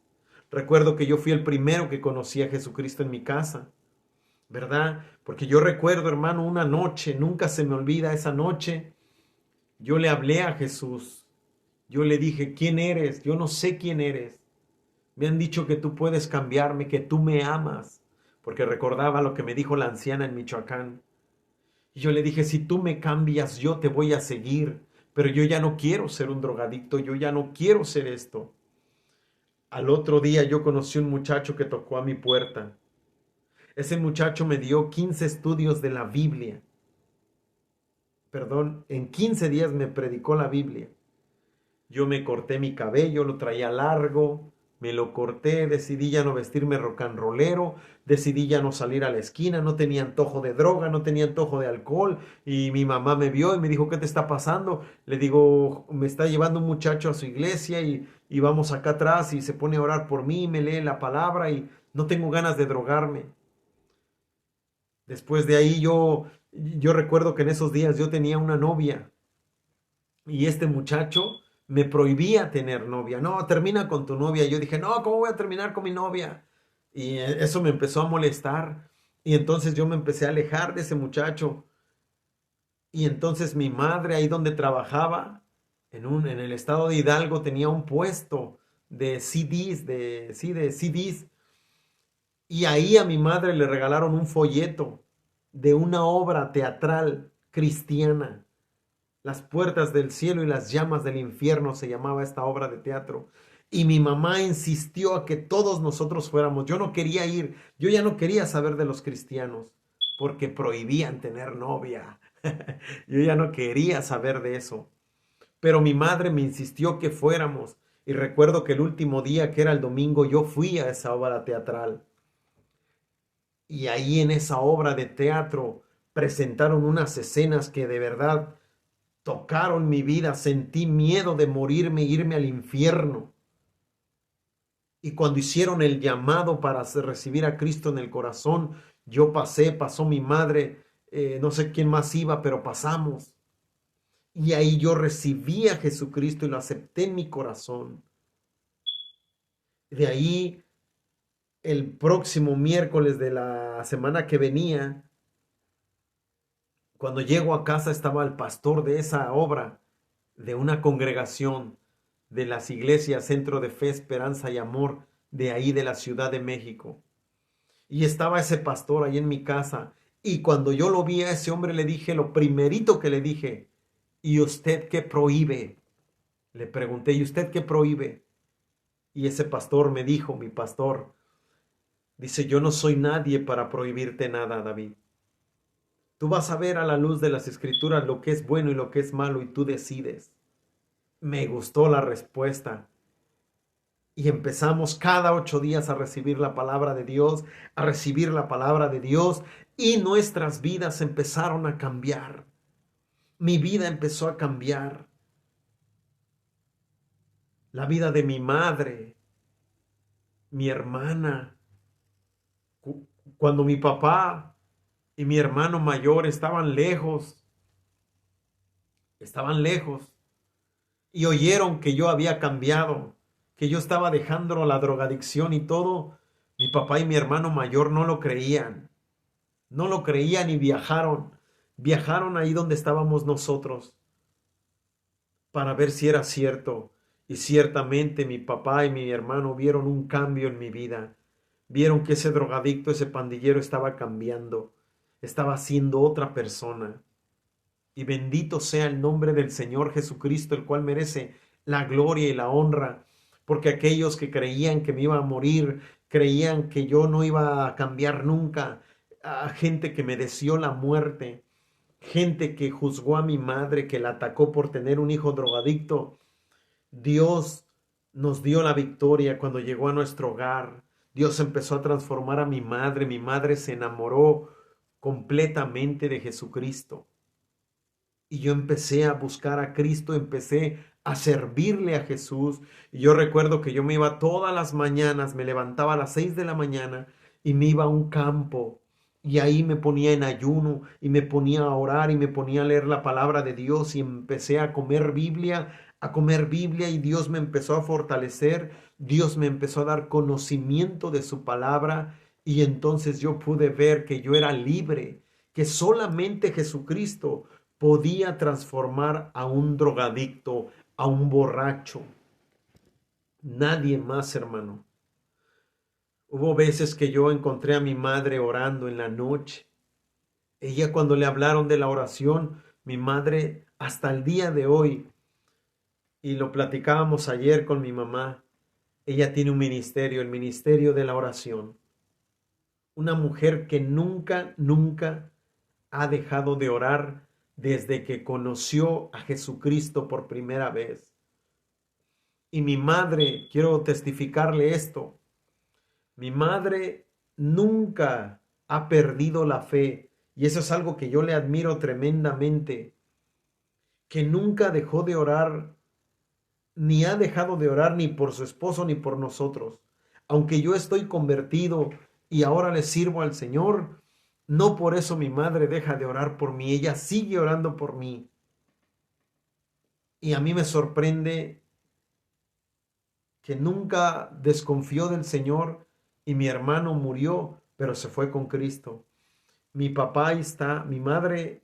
Speaker 1: Recuerdo que yo fui el primero que conocí a Jesucristo en mi casa, ¿verdad? Porque yo recuerdo, hermano, una noche, nunca se me olvida esa noche, yo le hablé a Jesús. Yo le dije, ¿quién eres? Yo no sé quién eres. Me han dicho que tú puedes cambiarme, que tú me amas, porque recordaba lo que me dijo la anciana en Michoacán. Y yo le dije, si tú me cambias, yo te voy a seguir, pero yo ya no quiero ser un drogadicto, yo ya no quiero ser esto. Al otro día yo conocí un muchacho que tocó a mi puerta. Ese muchacho me dio 15 estudios de la Biblia. Perdón, en 15 días me predicó la Biblia. Yo me corté mi cabello, lo traía largo, me lo corté, decidí ya no vestirme rock and rollero, decidí ya no salir a la esquina, no tenía antojo de droga, no tenía antojo de alcohol, y mi mamá me vio y me dijo, ¿qué te está pasando? Le digo, me está llevando un muchacho a su iglesia y vamos acá atrás y se pone a orar por mí, me lee la palabra y no tengo ganas de drogarme. Después de ahí yo recuerdo que en esos días yo tenía una novia y este muchacho me prohibía tener novia. No, termina con tu novia. Yo dije, no, ¿cómo voy a terminar con mi novia? Y eso me empezó a molestar. Y entonces yo me empecé a alejar de ese muchacho. Y entonces mi madre, ahí donde trabajaba, en el estado de Hidalgo, tenía un puesto de CDs, de CDs. Y ahí a mi madre le regalaron un folleto de una obra teatral cristiana. Las puertas del cielo y las llamas del infierno se llamaba esta obra de teatro. Y mi mamá insistió a que todos nosotros fuéramos. Yo no quería ir, yo ya no quería saber de los cristianos, porque prohibían tener novia. Yo ya no quería saber de eso. Pero mi madre me insistió que fuéramos. Y recuerdo que el último día, que era el domingo, yo fui a esa obra teatral. Y ahí en esa obra de teatro presentaron unas escenas que de verdad tocaron mi vida, sentí miedo de morirme e irme al infierno. Y cuando hicieron el llamado para recibir a Cristo en el corazón, yo pasó mi madre, no sé quién más iba, pero pasamos. Y ahí yo recibí a Jesucristo y lo acepté en mi corazón. De ahí, el próximo miércoles de la semana que venía, cuando llego a casa estaba el pastor de esa obra, de una congregación de las iglesias Centro de Fe, Esperanza y Amor, de ahí de la Ciudad de México. Y estaba ese pastor ahí en mi casa. Y cuando yo lo vi a ese hombre le dije, lo primerito que le dije, ¿y usted qué prohíbe? Le pregunté, ¿y usted qué prohíbe? Y ese pastor me dijo, mi pastor, dice, yo no soy nadie para prohibirte nada, David. Tú vas a ver a la luz de las escrituras lo que es bueno y lo que es malo y tú decides. Me gustó la respuesta. Y empezamos cada 8 días a recibir la palabra de Dios, a recibir la palabra de Dios, y nuestras vidas empezaron a cambiar. Mi vida empezó a cambiar. La vida de mi madre, mi hermana. Cuando mi papá y mi hermano mayor estaban lejos, y oyeron que yo había cambiado, que yo estaba dejando la drogadicción y todo, mi papá y mi hermano mayor no lo creían. No lo creían y viajaron ahí donde estábamos nosotros para ver si era cierto. Y ciertamente mi papá y mi hermano vieron un cambio en mi vida. Vieron que ese drogadicto, ese pandillero estaba cambiando, estaba siendo otra persona. Y bendito sea el nombre del Señor Jesucristo, el cual merece la gloria y la honra, porque aquellos que creían que me iba a morir, creían que yo no iba a cambiar nunca, a gente que me deseó la muerte, gente que juzgó a mi madre, que la atacó por tener un hijo drogadicto. Dios nos dio la victoria cuando llegó a nuestro hogar. Dios empezó a transformar a mi madre se enamoró completamente de Jesucristo. Y yo empecé a buscar a Cristo, empecé a servirle a Jesús. Y yo recuerdo que yo me iba todas las mañanas, me levantaba a las 6 de la mañana y me iba a un campo. Y ahí me ponía en ayuno y me ponía a orar y me ponía a leer la palabra de Dios y empecé a comer Biblia a comer Biblia y Dios me empezó a fortalecer, Dios me empezó a dar conocimiento de su palabra y entonces yo pude ver que yo era libre, que solamente Jesucristo podía transformar a un drogadicto, a un borracho. Nadie más, hermano. Hubo veces que yo encontré a mi madre orando en la noche. Ella cuando le hablaron de la oración, mi madre hasta el día de hoy, y lo platicábamos ayer con mi mamá, ella tiene un ministerio, el ministerio de la oración. Una mujer que nunca ha dejado de orar desde que conoció a Jesucristo por primera vez. Y mi madre, quiero testificarle esto, mi madre nunca ha perdido la fe y eso es algo que yo le admiro tremendamente, que nunca dejó de orar, ni ha dejado de orar ni por su esposo ni por nosotros. Aunque yo estoy convertido y ahora le sirvo al Señor, no por eso mi madre deja de orar por mí, ella sigue orando por mí. Y a mí me sorprende que nunca desconfió del Señor y mi hermano murió, pero se fue con Cristo. Mi papá ahí está, mi madre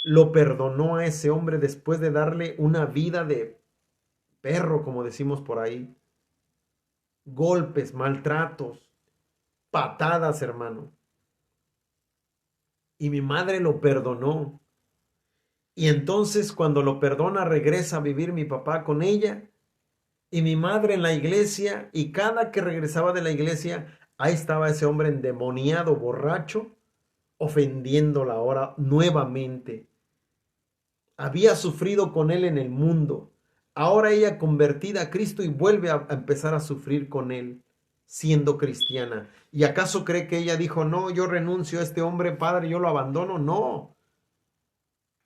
Speaker 1: lo perdonó a ese hombre después de darle una vida de perro, como decimos por ahí. Golpes, maltratos, patadas, hermano. Y mi madre lo perdonó. Y entonces cuando lo perdona regresa a vivir mi papá con ella y mi madre en la iglesia, y cada que regresaba de la iglesia, ahí estaba ese hombre endemoniado, borracho, ofendiéndola ahora nuevamente. Había sufrido con él en el mundo. Ahora ella convertida a Cristo y vuelve a empezar a sufrir con él, siendo cristiana. ¿Y acaso cree que ella dijo, no, yo renuncio a este hombre, padre, yo lo abandono? No.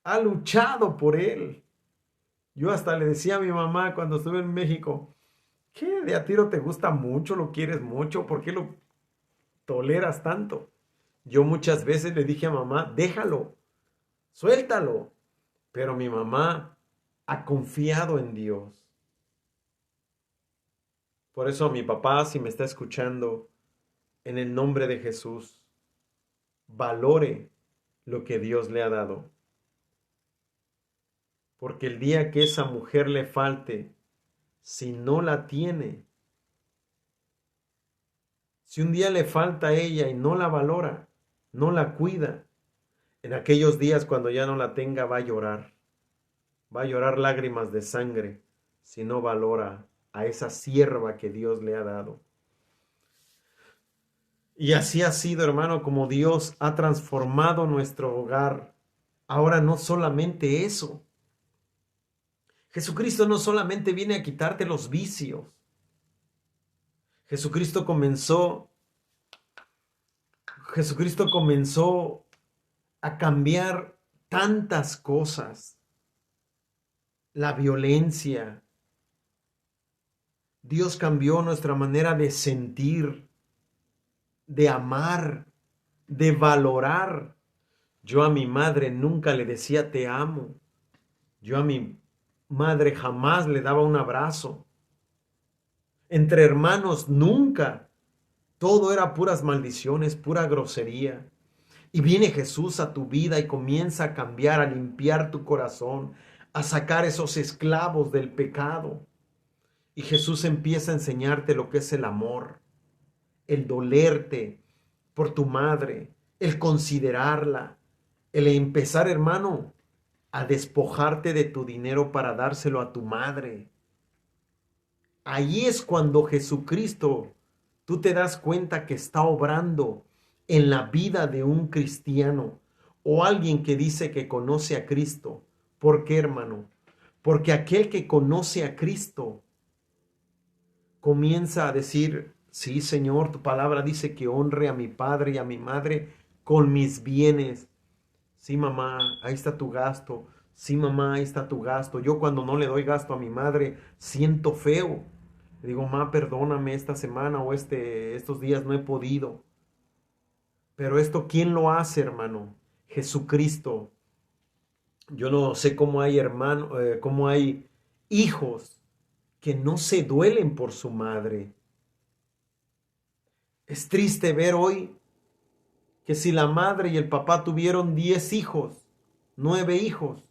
Speaker 1: Ha luchado por él. Yo hasta le decía a mi mamá cuando estuve en México, ¿qué de a tiro te gusta mucho? ¿Lo quieres mucho? ¿Por qué lo toleras tanto? Yo muchas veces le dije a mamá, déjalo, suéltalo. Pero mi mamá ha confiado en Dios. Por eso mi papá, si me está escuchando, en el nombre de Jesús, valore lo que Dios le ha dado. Porque el día que esa mujer le falte, si no la tiene, si un día le falta a ella y no la valora, no la cuida, en aquellos días cuando ya no la tenga va a llorar lágrimas de sangre si no valora a esa sierva que Dios le ha dado. Y así ha sido, hermano, como Dios ha transformado nuestro hogar. Ahora no solamente eso. Jesucristo no solamente viene a quitarte los vicios. Jesucristo comenzó a cambiar tantas cosas. La violencia. Dios cambió nuestra manera de sentir, de amar, de valorar. Yo a mi madre nunca le decía te amo. Yo a mi madre jamás le daba un abrazo. Entre hermanos nunca. Todo era puras maldiciones, pura grosería. Y viene Jesús a tu vida y comienza a cambiar, a limpiar tu corazón, a sacar esos esclavos del pecado. Y Jesús empieza a enseñarte lo que es el amor, el dolerte por tu madre, el considerarla, el empezar, hermano, a despojarte de tu dinero para dárselo a tu madre. Ahí es cuando Jesucristo, tú te das cuenta que está obrando en la vida de un cristiano o alguien que dice que conoce a Cristo. ¿Por qué, hermano? Porque aquel que conoce a Cristo comienza a decir, sí, Señor, tu palabra dice que honre a mi padre y a mi madre con mis bienes. Sí, mamá, ahí está tu gasto. Sí, mamá, ahí está tu gasto. Yo cuando no le doy gasto a mi madre, siento feo. Le digo, mamá, perdóname esta semana o estos días no he podido. Pero esto, ¿quién lo hace, hermano? Jesucristo. Yo no sé cómo hay hijos que no se duelen por su madre. Es triste ver hoy que si la madre y el papá tuvieron 10 hijos, 9 hijos,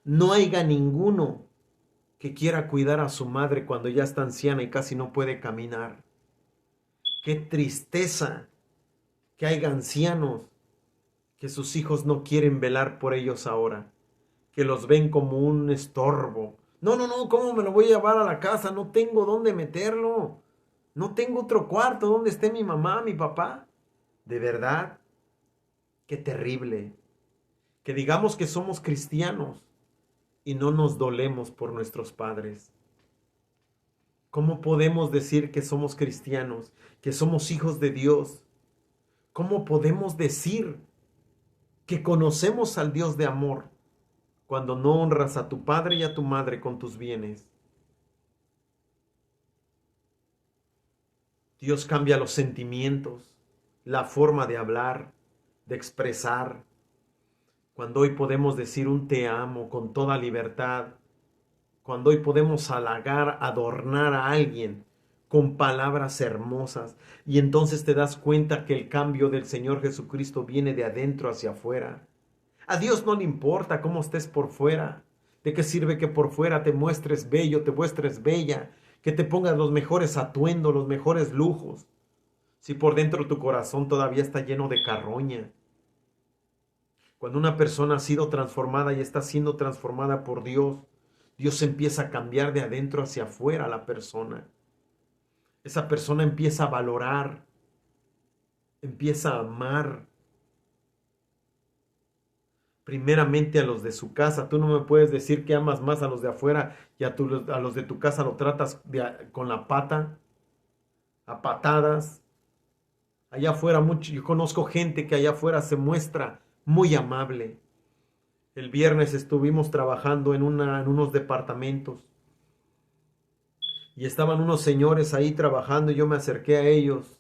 Speaker 1: no haya ninguno que quiera cuidar a su madre cuando ya está anciana y casi no puede caminar. Qué tristeza que haya ancianos que sus hijos no quieren velar por ellos ahora, que los ven como un estorbo. No, no, no, ¿cómo me lo voy a llevar a la casa? No tengo dónde meterlo. No tengo otro cuarto donde esté mi mamá, mi papá. De verdad, qué terrible. Que digamos que somos cristianos y no nos dolemos por nuestros padres. ¿Cómo podemos decir que somos cristianos, que somos hijos de Dios? ¿Cómo podemos decir que conocemos al Dios de amor cuando no honras a tu padre y a tu madre con tus bienes? Dios cambia los sentimientos, la forma de hablar, de expresar. Cuando hoy podemos decir un te amo con toda libertad, cuando hoy podemos halagar, adornar a alguien con palabras hermosas, y entonces te das cuenta que el cambio del Señor Jesucristo viene de adentro hacia afuera. A Dios no le importa cómo estés por fuera. ¿De qué sirve que por fuera te muestres bello, te muestres bella, que te pongas los mejores atuendos, los mejores lujos, si por dentro tu corazón todavía está lleno de carroña? Cuando una persona ha sido transformada y está siendo transformada por Dios, Dios empieza a cambiar de adentro hacia afuera a la persona. Esa persona empieza a valorar, empieza a amar primeramente a los de su casa. Tú no me puedes decir que amas más a los de afuera y a los de tu casa lo tratas con la pata, a patadas. Allá afuera, yo conozco gente que allá afuera se muestra muy amable. El viernes estuvimos trabajando en unos departamentos y estaban unos señores ahí trabajando y yo me acerqué a ellos.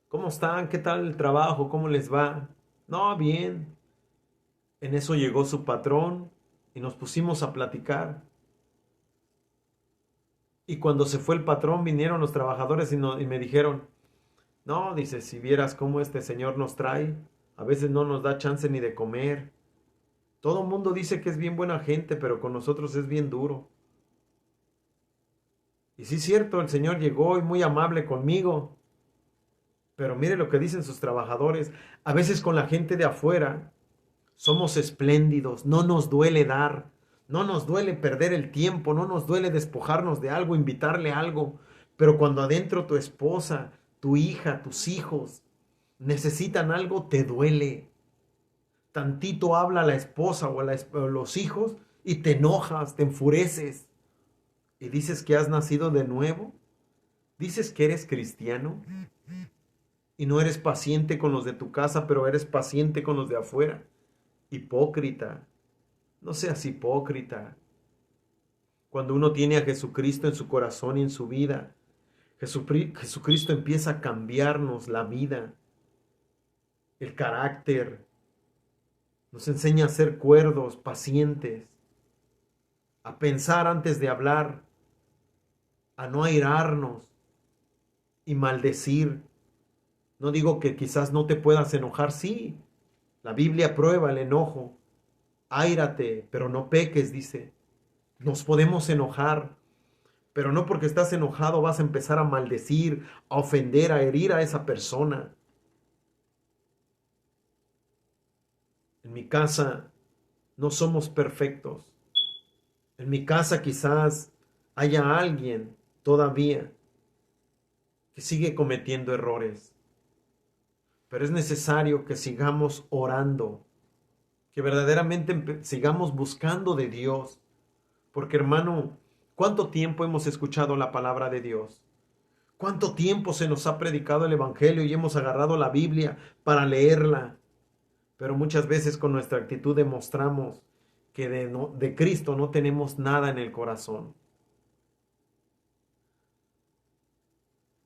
Speaker 1: ¿Cómo están? ¿Qué tal el trabajo? ¿Cómo les va? No, bien. En eso llegó su patrón y nos pusimos a platicar. Y cuando se fue el patrón, vinieron los trabajadores y me dijeron, no, dice, si vieras cómo este señor nos trae, a veces no nos da chance ni de comer. Todo el mundo dice que es bien buena gente, pero con nosotros es bien duro. Y sí es cierto, el señor llegó y muy amable conmigo. Pero mire lo que dicen sus trabajadores. A veces con la gente de afuera somos espléndidos, no nos duele dar, no nos duele perder el tiempo, no nos duele despojarnos de algo, invitarle algo. Pero cuando adentro tu esposa, tu hija, tus hijos necesitan algo, te duele. Tantito habla la esposa o los hijos y te enojas, te enfureces. Y dices que has nacido de nuevo. Dices que eres cristiano. Y no eres paciente con los de tu casa, pero eres paciente con los de afuera. Hipócrita. No seas hipócrita. Cuando uno tiene a Jesucristo en su corazón y en su vida, Jesucristo empieza a cambiarnos la vida, el carácter. Nos enseña a ser cuerdos, pacientes, a pensar antes de hablar, a no airarnos y maldecir. No digo que quizás no te puedas enojar, sí. La Biblia prueba el enojo. Áirate, pero no peques, dice. Nos podemos enojar, pero no porque estás enojado vas a empezar a maldecir, a ofender, a herir a esa persona. En mi casa no somos perfectos. En mi casa quizás haya alguien todavía que sigue cometiendo errores. Pero es necesario que sigamos orando, que verdaderamente sigamos buscando de Dios. Porque hermano, ¿cuánto tiempo hemos escuchado la palabra de Dios? ¿Cuánto tiempo se nos ha predicado el Evangelio y hemos agarrado la Biblia para leerla? Pero muchas veces con nuestra actitud demostramos que de Cristo no tenemos nada en el corazón.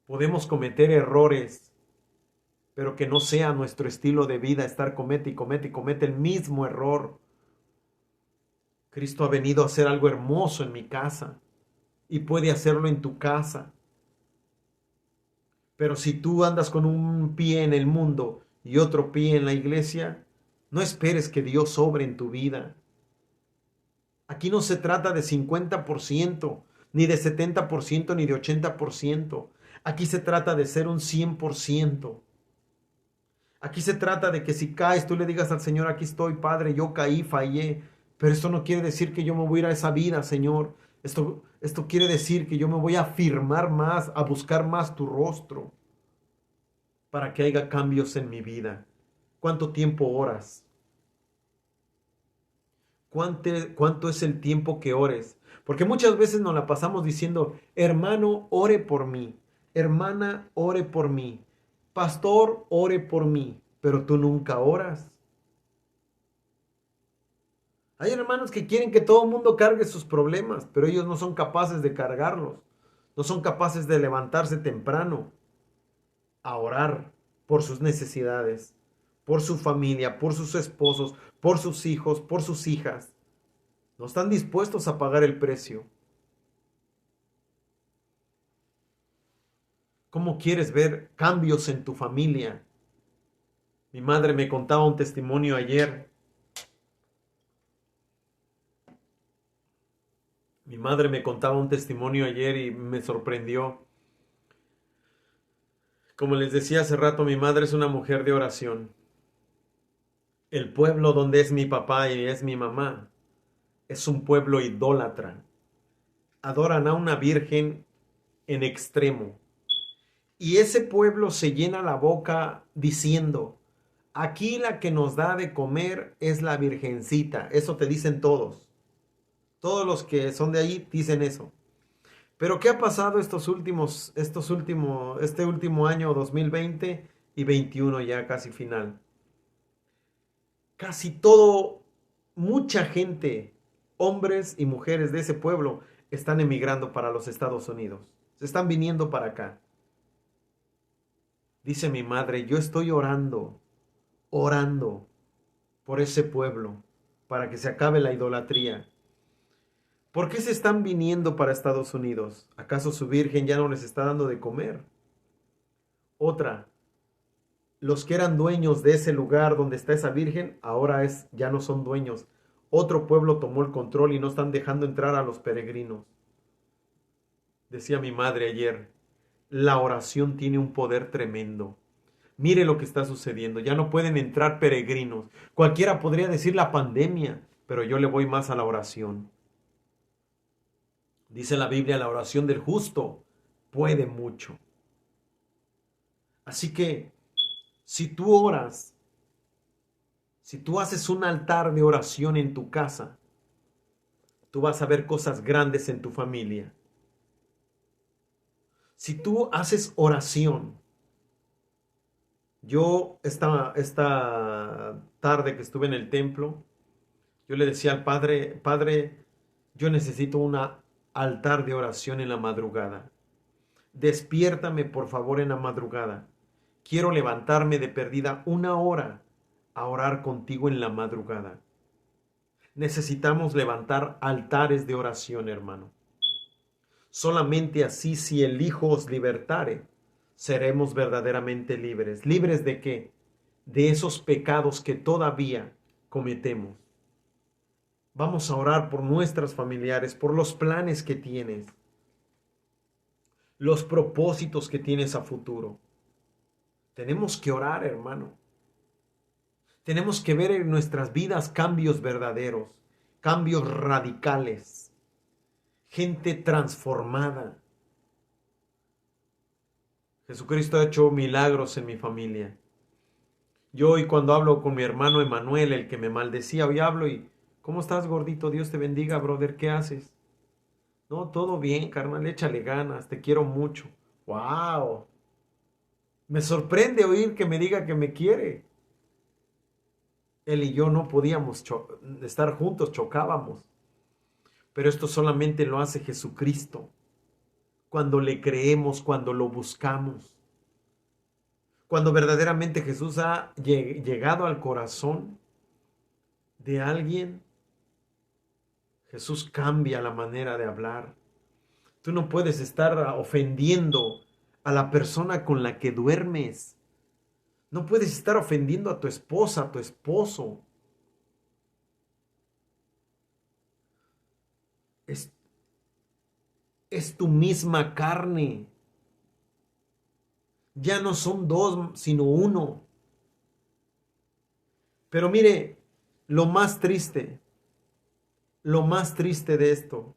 Speaker 1: Podemos cometer errores, pero que no sea nuestro estilo de vida estar comete y comete y comete el mismo error. Cristo ha venido a hacer algo hermoso en mi casa y puede hacerlo en tu casa. Pero si tú andas con un pie en el mundo y otro pie en la iglesia, no esperes que Dios obre en tu vida. Aquí no se trata de 50%, ni de 70%, ni de 80%. Aquí se trata de ser un 100%. Aquí se trata de que si caes, tú le digas al Señor, aquí estoy, Padre, yo caí, fallé. Pero esto no quiere decir que yo me voy a ir a esa vida, Señor. Esto quiere decir que yo me voy a afirmar más, a buscar más tu rostro, para que haya cambios en mi vida. ¿Cuánto tiempo oras? ¿Cuánto es el tiempo que ores? Porque muchas veces nos la pasamos diciendo, hermano, ore por mí, hermana, ore por mí, pastor, ore por mí, pero tú nunca oras. Hay hermanos que quieren que todo el mundo cargue sus problemas, pero ellos no son capaces de cargarlos, no son capaces de levantarse temprano a orar por sus necesidades, por su familia, por sus esposos, por sus hijos, por sus hijas. No están dispuestos a pagar el precio. ¿Cómo quieres ver cambios en tu familia? Mi madre me contaba un testimonio ayer. Mi madre me contaba un testimonio ayer y me sorprendió. Como les decía hace rato, mi madre es una mujer de oración. El pueblo donde es mi papá y es mi mamá es un pueblo idólatra. Adoran a una virgen en extremo. Y ese pueblo se llena la boca diciendo, aquí la que nos da de comer es la virgencita. Eso te dicen todos. Todos los que son de ahí dicen eso. Pero ¿qué ha pasado este último año 2020 y 21 ya casi final? Casi todo, mucha gente, hombres y mujeres de ese pueblo, están emigrando para los Estados Unidos. Se están viniendo para acá. Dice mi madre, yo estoy orando por ese pueblo, para que se acabe la idolatría. ¿Por qué se están viniendo para Estados Unidos? ¿Acaso su virgen ya no les está dando de comer? Otra, los que eran dueños de ese lugar donde está esa virgen, ya no son dueños. Otro pueblo tomó el control y no están dejando entrar a los peregrinos. Decía mi madre ayer, la oración tiene un poder tremendo. Mire lo que está sucediendo, ya no pueden entrar peregrinos. Cualquiera podría decir la pandemia, pero yo le voy más a la oración. Dice la Biblia, la oración del justo puede mucho. Así que, si tú oras, si tú haces un altar de oración en tu casa, tú vas a ver cosas grandes en tu familia. Si tú haces oración, yo esta tarde que estuve en el templo, yo le decía al Padre, Padre, yo necesito un altar de oración en la madrugada. Despiértame por favor en la madrugada. Quiero levantarme de perdida 1 hora a orar contigo en la madrugada. Necesitamos levantar altares de oración, hermano. Solamente así, si el Hijo os libertare, seremos verdaderamente libres. ¿Libres de qué? De esos pecados que todavía cometemos. Vamos a orar por nuestras familiares, por los planes que tienes, los propósitos que tienes a futuro. Tenemos que orar, hermano. Tenemos que ver en nuestras vidas cambios verdaderos, cambios radicales, gente transformada. Jesucristo ha hecho milagros en mi familia. Yo hoy cuando hablo con mi hermano Emanuel, el que me maldecía, hoy hablo y, ¿cómo estás, gordito? Dios te bendiga, brother, ¿qué haces? No, todo bien, carnal, échale ganas, te quiero mucho. ¡Wow! Me sorprende oír que me diga que me quiere. Él y yo no podíamos estar juntos, chocábamos. Pero esto solamente lo hace Jesucristo. Cuando le creemos, cuando lo buscamos. Cuando verdaderamente Jesús ha llegado al corazón de alguien, Jesús cambia la manera de hablar. Tú no puedes estar ofendiendo a la persona con la que duermes. No puedes estar ofendiendo a tu esposa, a tu esposo. Es, es tu misma carne. Ya no son dos, sino uno. Pero mire, lo más triste de esto.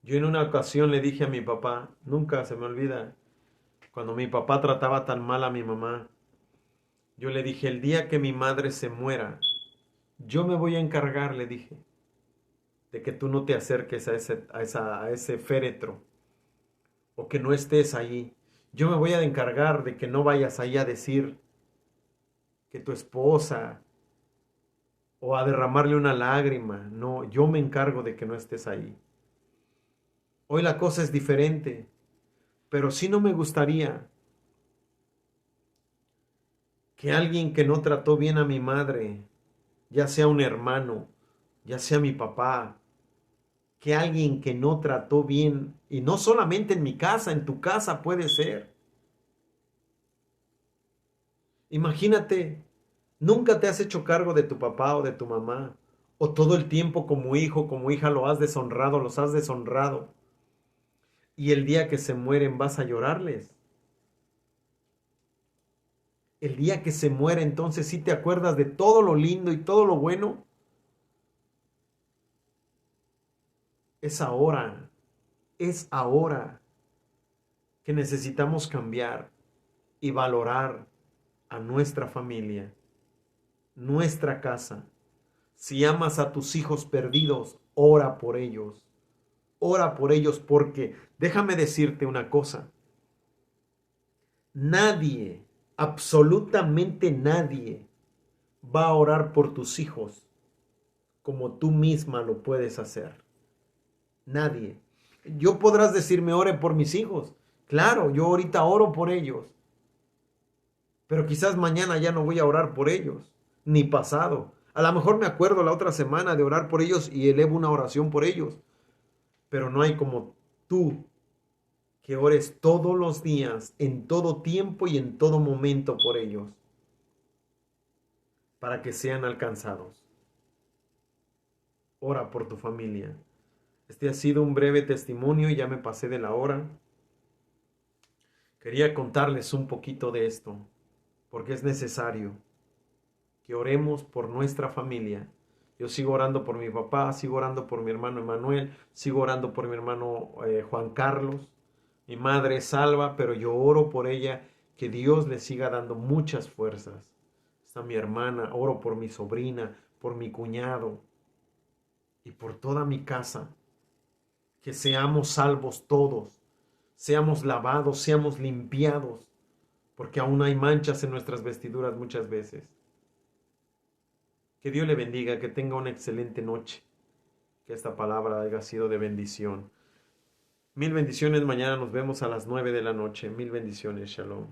Speaker 1: Yo en una ocasión le dije a mi papá, nunca se me olvida, cuando mi papá trataba tan mal a mi mamá, yo le dije, el día que mi madre se muera, yo me voy a encargar, le dije, de que tú no te acerques a ese féretro o que no estés allí. Yo me voy a encargar de que no vayas ahí a decir que tu esposa o a derramarle una lágrima. No, yo me encargo de que no estés ahí. Hoy la cosa es diferente, pero sí no me gustaría que alguien que no trató bien a mi madre, ya sea un hermano, ya sea mi papá, que alguien que no trató bien, y no solamente en mi casa, en tu casa puede ser. Imagínate, nunca te has hecho cargo de tu papá o de tu mamá, o todo el tiempo como hijo, como hija lo has deshonrado, los has deshonrado, y el día que se mueren vas a llorarles. El día que se muere, entonces sí te acuerdas de todo lo lindo y todo lo bueno. Es ahora, es ahora que necesitamos cambiar y valorar a nuestra familia, nuestra casa. Si amas a tus hijos perdidos, ora por ellos. Ora por ellos porque déjame decirte una cosa. Nadie, absolutamente nadie, va a orar por tus hijos como tú misma lo puedes hacer. Nadie. Yo podrás decirme, ore por mis hijos. Claro, yo ahorita oro por ellos. Pero quizás mañana ya no voy a orar por ellos, ni pasado. A lo mejor me acuerdo la otra semana de orar por ellos y elevo una oración por ellos. Pero no hay como tú que ores todos los días, en todo tiempo y en todo momento por ellos, para que sean alcanzados. Ora por tu familia. Este ha sido un breve testimonio, ya me pasé de la hora. Quería contarles un poquito de esto, porque es necesario que oremos por nuestra familia. Yo sigo orando por mi papá, sigo orando por mi hermano Emanuel, sigo orando por mi hermano Juan Carlos. Mi madre es salva, pero yo oro por ella, que Dios le siga dando muchas fuerzas. Está mi hermana, oro por mi sobrina, por mi cuñado y por toda mi casa. Que seamos salvos todos, seamos lavados, seamos limpiados, porque aún hay manchas en nuestras vestiduras muchas veces. Que Dios le bendiga, que tenga una excelente noche, que esta palabra haya sido de bendición. Mil bendiciones, mañana nos vemos a las 9 de la noche. Mil bendiciones, shalom.